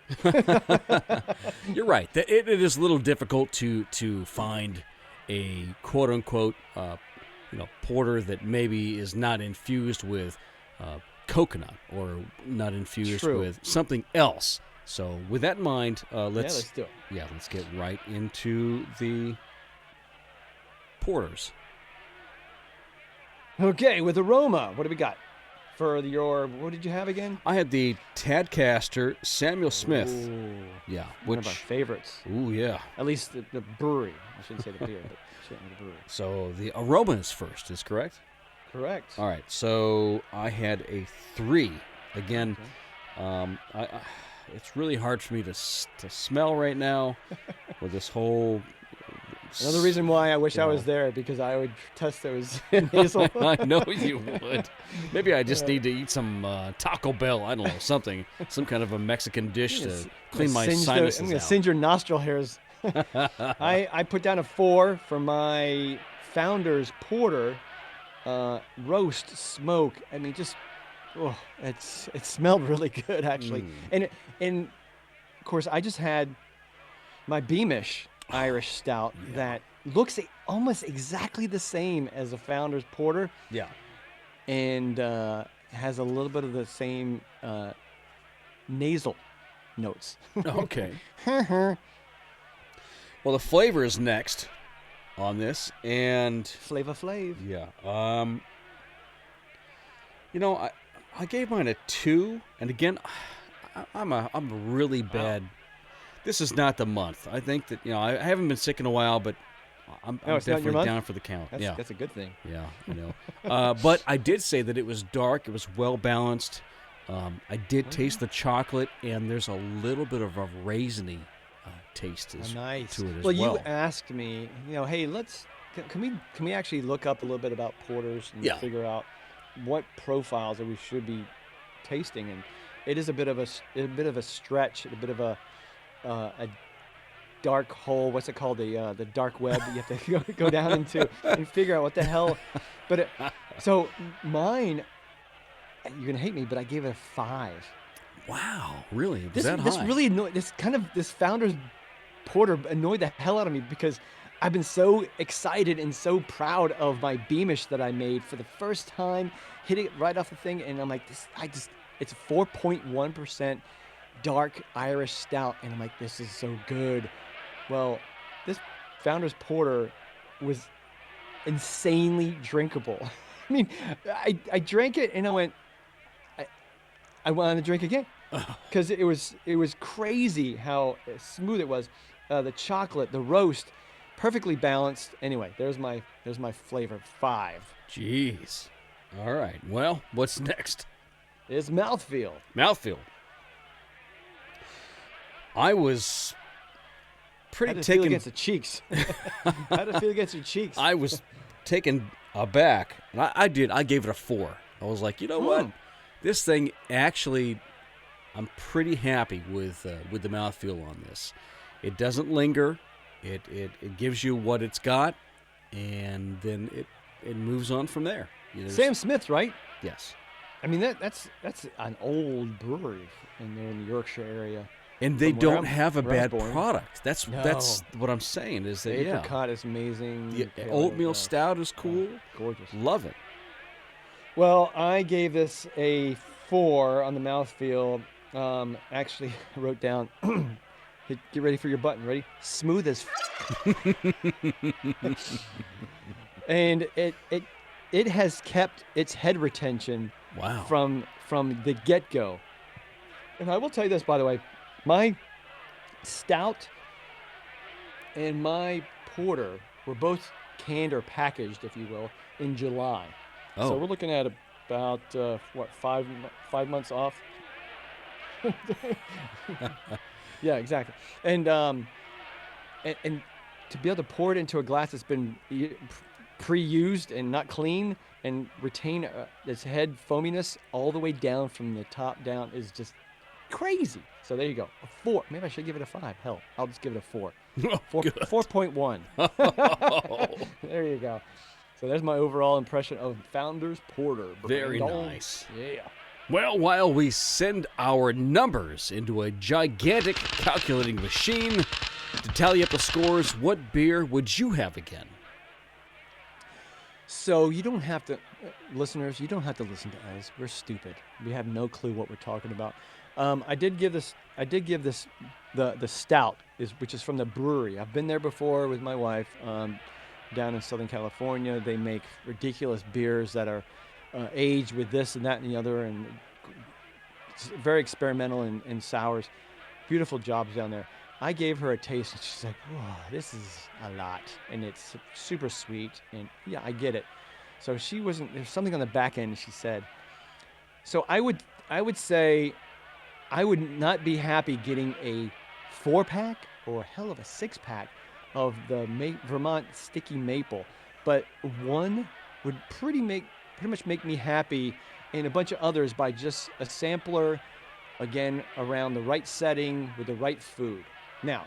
You're right. It is a little difficult to find a quote unquote porter that maybe is not infused with coconut or not infused with something else. So with that in mind, let's do it. Yeah, let's get right into the porters. Okay, with aroma, what do we got for what did you have again? I had the Tadcaster Samuel Smith. Ooh, yeah, one of our favorites. Ooh, yeah. At least the brewery. I shouldn't say the beer, but certainly the brewery. So the aroma is first, is correct? Correct. All right, so I had a 3. Again, it's really hard for me to smell right now with this whole... Another reason why I wish I was there, because I would test those nasal. I know you would. Maybe I just need to eat some Taco Bell. I don't know, some kind of a Mexican dish to clean my sinuses I'm going out. to singe your nostril hairs. I put down a 4 for my Founder's Porter roast smoke. I mean, it smelled really good, actually. And of course, I just had my Beamish Irish Stout that looks almost exactly the same as a Founder's Porter. Yeah. And has a little bit of the same nasal notes. Okay. Well, the flavor is next on this, and Flavor Flav. Yeah. I gave mine a 2, and again, I'm a really bad. This is not the month. I think that I haven't been sick in a while, but I'm definitely down for the count. That's a good thing. Yeah, but I did say that it was dark. It was well balanced. I did taste the chocolate, and there's a little bit of a raisiny taste to it as well. Well, you asked me, hey, can we actually look up a little bit about porters and figure out what profiles that we should be tasting? And it is a bit of a stretch, a bit of a a dark hole. What's it called? The dark web that you have to go down into and figure out what the hell. But so mine, you're gonna hate me, but I gave it a 5. Wow, really? Was This that this high? really annoyed. This Founder's Porter annoyed the hell out of me because I've been so excited and so proud of my Beamish that I made for the first time, hitting it right off the thing, and I'm like, it's 4.1% dark Irish stout, and I'm like, this is so good. Well, this Founder's Porter was insanely drinkable. I mean, I drank it and I went, I wanted to drink again because it was crazy how smooth it was. The chocolate, the roast, perfectly balanced. Anyway, there's my flavor 5. Jeez. All right. Well, what's next? It's mouthfeel. Mouthfeel. I was pretty How did it feel taken against the cheeks? How did it feel against your cheeks? I was taken aback. And I gave it a 4. I was like, you know what? This thing actually, I'm pretty happy with the mouthfeel on this. It doesn't linger. It gives you what it's got, and then it moves on from there. Sam Smith's, right? Yes. I mean that's an old brewery in there in the Yorkshire area. And they From where don't have a bad born. product. That's what I'm saying is that Apricot is amazing. The oatmeal stout is cool. Gorgeous. Love it. Well, I gave this a 4 on the mouthfeel. Actually, I wrote down. Get ready for your button. Ready? Smooth as. And it has kept its head retention. Wow. From the get-go. And I will tell you this, by the way, my stout and my porter were both canned or packaged, if you will, in July. Oh. So we're looking at about 5 months off. Yeah, exactly. And to be able to pour it into a glass that's been pre-used and not clean and retain its head foaminess all the way down from the top down is just crazy. So there you go. A 4. Maybe I should give it a 5. Hell, I'll just give it a 4. 4.1. There you go. So there's my overall impression of Founder's Porter. Very nice. Yeah. Well, while we send our numbers into a gigantic calculating machine to tally up the scores, what beer would you have again? So you don't have to, listeners, you don't have to listen to us. We're stupid. We have no clue what we're talking about. I did give this the Stout, which is from the brewery. I've been there before with my wife down in Southern California. They make ridiculous beers that are aged with this and that and the other, and it's very experimental in sours. Beautiful jobs down there. I gave her a taste, and she's like, "Whoa, this is a lot," and it's super sweet. And yeah, I get it. So she wasn't. There's something on the back end. She said. So I would say, I would not be happy getting a 4-pack or a hell of a 6-pack of the Vermont Sticky Maple, but one would pretty much make me happy, and a bunch of others by just a sampler, again, around the right setting with the right food. Now,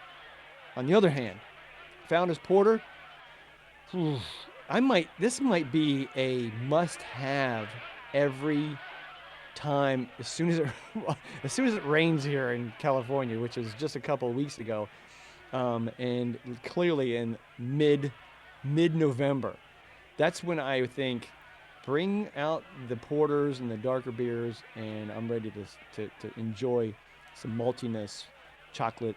on the other hand, Founder's Porter, this might be a must-have every time as soon as it rains here in California, which is just a couple of weeks ago, and clearly in mid-November. That's when I think bring out the porters and the darker beers, and I'm ready to enjoy some maltiness, chocolate,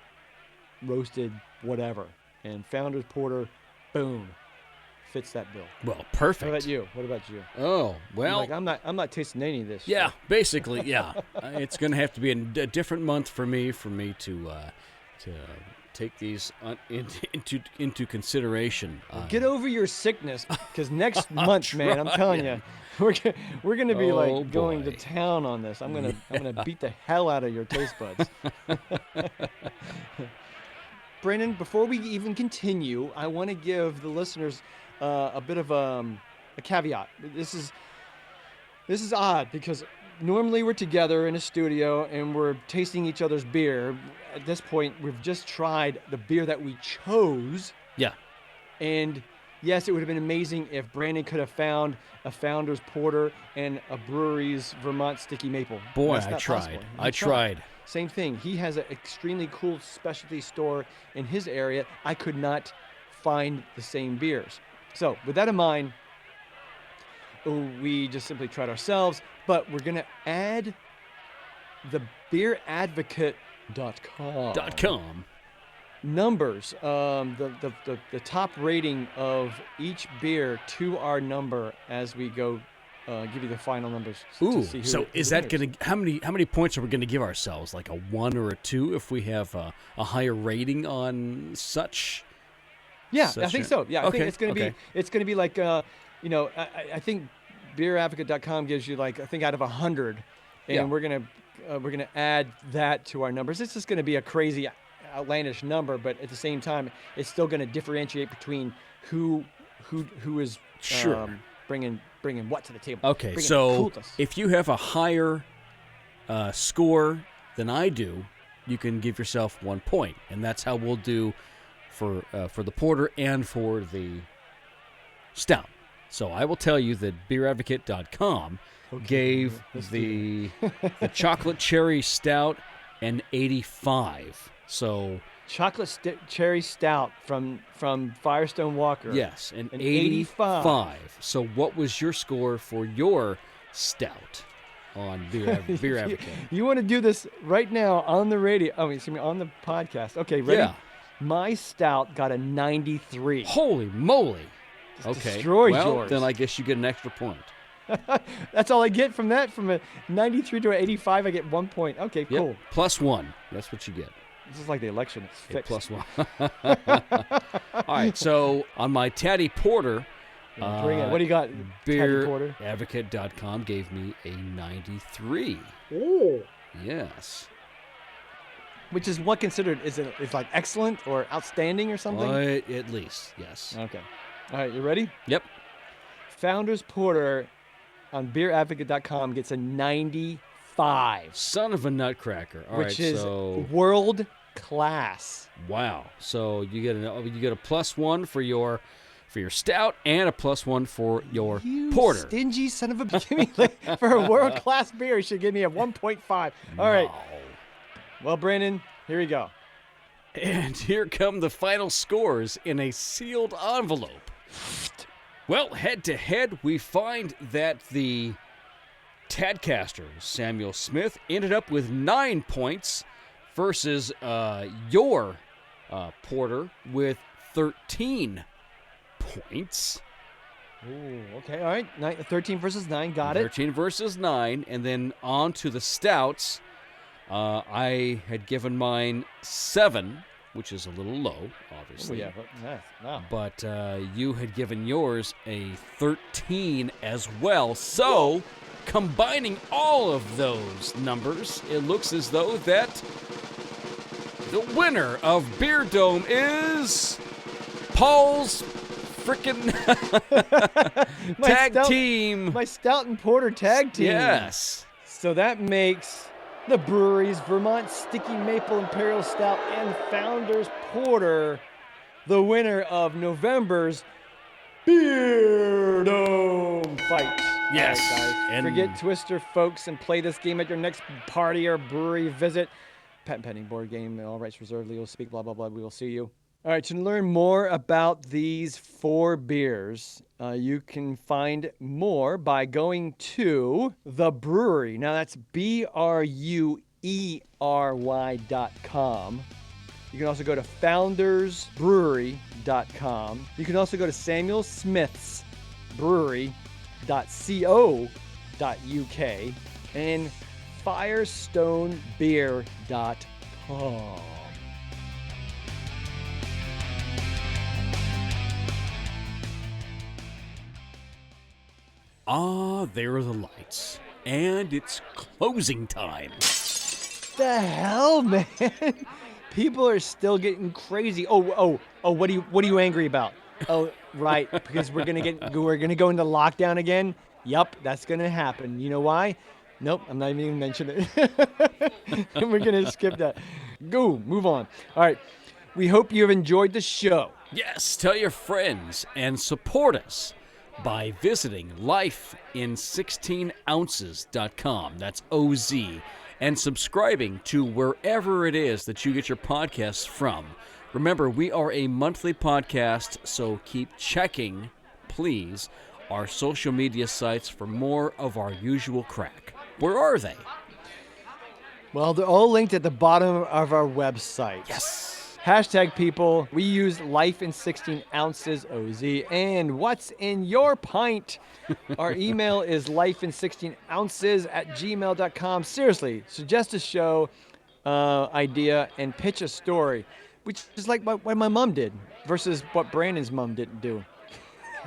roasted, whatever. And Founder's Porter, boom, fits that bill. Well, perfect. What about you? Oh, well, like, I'm not tasting any of this. Yeah, basically, yeah. It's going to have to be a different month for me to take these into consideration. Get over your sickness, because next month, man, I'm telling you, we're gonna be going to town on this. I'm gonna beat the hell out of your taste buds. Brandon, before we even continue, I want to give the listeners a bit of a caveat. This is odd because normally we're together in a studio and we're tasting each other's beer. At this point, we've just tried the beer that we chose. Yeah. And yes, it would have been amazing if Brandon could have found a Founder's Porter and a Brewery's Vermont Sticky Maple. Boy, That's I not tried. possible. I tried. Same thing. He has an extremely cool specialty store in his area. I could not find the same beers. So with that in mind, we just simply tried ourselves, but we're going to add the beeradvocate.com numbers, the top rating of each beer to our number as we go give you the final numbers. Ooh, to see who, so who is the that winner going to, how many points are we going to give ourselves? Like a 1 or a 2 if we have a higher rating on such? Yeah, I think so. Yeah, I think it's going to be, it's going to be like, I think beeradvocate.com gives you like, I think out of 100, and we're going to add that to our numbers. It's just going to be a crazy outlandish number, but at the same time, it's still going to differentiate between who is bringing what to the table. Okay, so if you have a higher score than I do, you can give yourself 1 point, and that's how we'll do for the porter and for the stout. So I will tell you that beeradvocate.com gave the chocolate cherry stout an 85. So chocolate cherry stout from Firestone Walker. Yes, an 85. So what was your score for your stout on Beer Advocate? You want to do this right now on the radio? Oh, excuse me, on the podcast. Okay, ready? Yeah. My stout got a 93. Holy moly! Destroyed yours. Then I guess you get an extra point. That's all I get from that. From a 93 to an 85, I get 1 point. Okay, cool. Yep. +1. That's what you get. This is like the election. It's fixed. +1. All right, so on my Taddy Porter, bring it. What do you got? BeerAdvocate.com gave me a 93. Oh. Yes. Which is what considered, is like excellent or outstanding or something? At least, yes. Okay. All right, you ready? Yep. Founder's Porter on beeradvocate.com gets a 95. Son of a nutcracker. All right, which is so world class. Wow. So you get a +1 for your stout and a +1 for your porter. Stingy son of a bitch. For a world class beer, you should give me a 1.5. All right. Well, Brandon, here we go. And here come the final scores in a sealed envelope. Well, head-to-head, we find that the Tadcaster, Samuel Smith, ended up with 9 points versus your porter with 13 points. Ooh, okay, all right. 13 versus 9, got it. 13 versus 9, and then on to the stouts. I had given mine 7, which is a little low, obviously. Oh, yeah, wow. But you had given yours a 13 as well. So, combining all of those numbers, it looks as though that the winner of Beer Dome is Paul's frickin' tag team. My Stout and Porter tag team. Yes. So that makes the breweries Vermont Sticky Maple Imperial Stout and Founder's Porter the winner of November's Beer Dome fight. Yes. All right, guys. Forget Twister, folks, and play this game at your next party or brewery visit. Patent pending board game, all rights reserved, legal speak, blah, blah, blah. We will see you. All right, to learn more about these 4 beers, you can find more by going to the brewery. Now that's BRUERY.com. You can also go to foundersbrewery.com. You can also go to Samuel Smith's brewery.co.uk and firestonebeer.com. Ah, there are the lights. And it's closing time. The hell, man? People are still getting crazy. Oh, what are you angry about? Oh, right, because we're gonna go into lockdown again. Yup, that's gonna happen. You know why? Nope, I'm not even going to mention it. And we're going to skip that. Go, move on. All right. We hope you have enjoyed the show. Yes, tell your friends and support us by visiting lifein16ounces.com. That's OZ. And subscribing to wherever it is that you get your podcasts from. Remember, we are a monthly podcast, so keep checking, please, our social media sites for more of our usual crack. Where are they? Well, they're all linked at the bottom of our website. Yes. Hashtag people, we use Life in 16 Ounces OZ. And what's in your pint? Our email is lifein16ounces@gmail.com. Seriously, suggest a show idea and pitch a story, which is like what my mom did versus what Brandon's mom didn't do.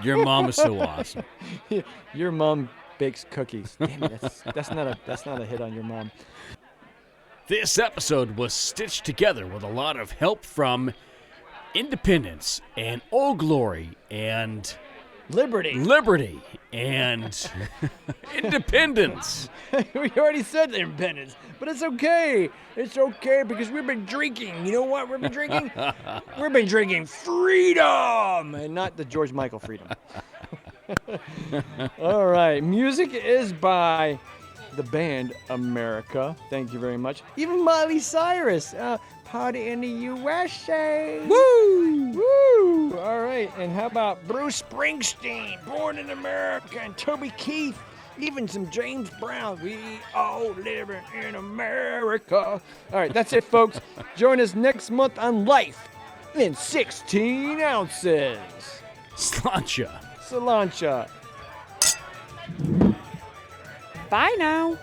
Your mom is so awesome. Your mom bakes cookies. Damn it, that's not a hit on your mom. This episode was stitched together with a lot of help from Independence and Old Glory and Liberty and Independence. We already said independence, but it's okay. It's okay because we've been drinking. You know what we've been drinking? We've been drinking freedom and not the George Michael freedom. All right. Music is by the band America. Thank you very much. Even Miley Cyrus. Party in the USA. Woo! Woo! All right. And how about Bruce Springsteen, Born in America, and Toby Keith, even some James Brown. We all living in America. All right. That's it, folks. Join us next month on Life in 16 Ounces. Sláinte. Sláinte. Bye now.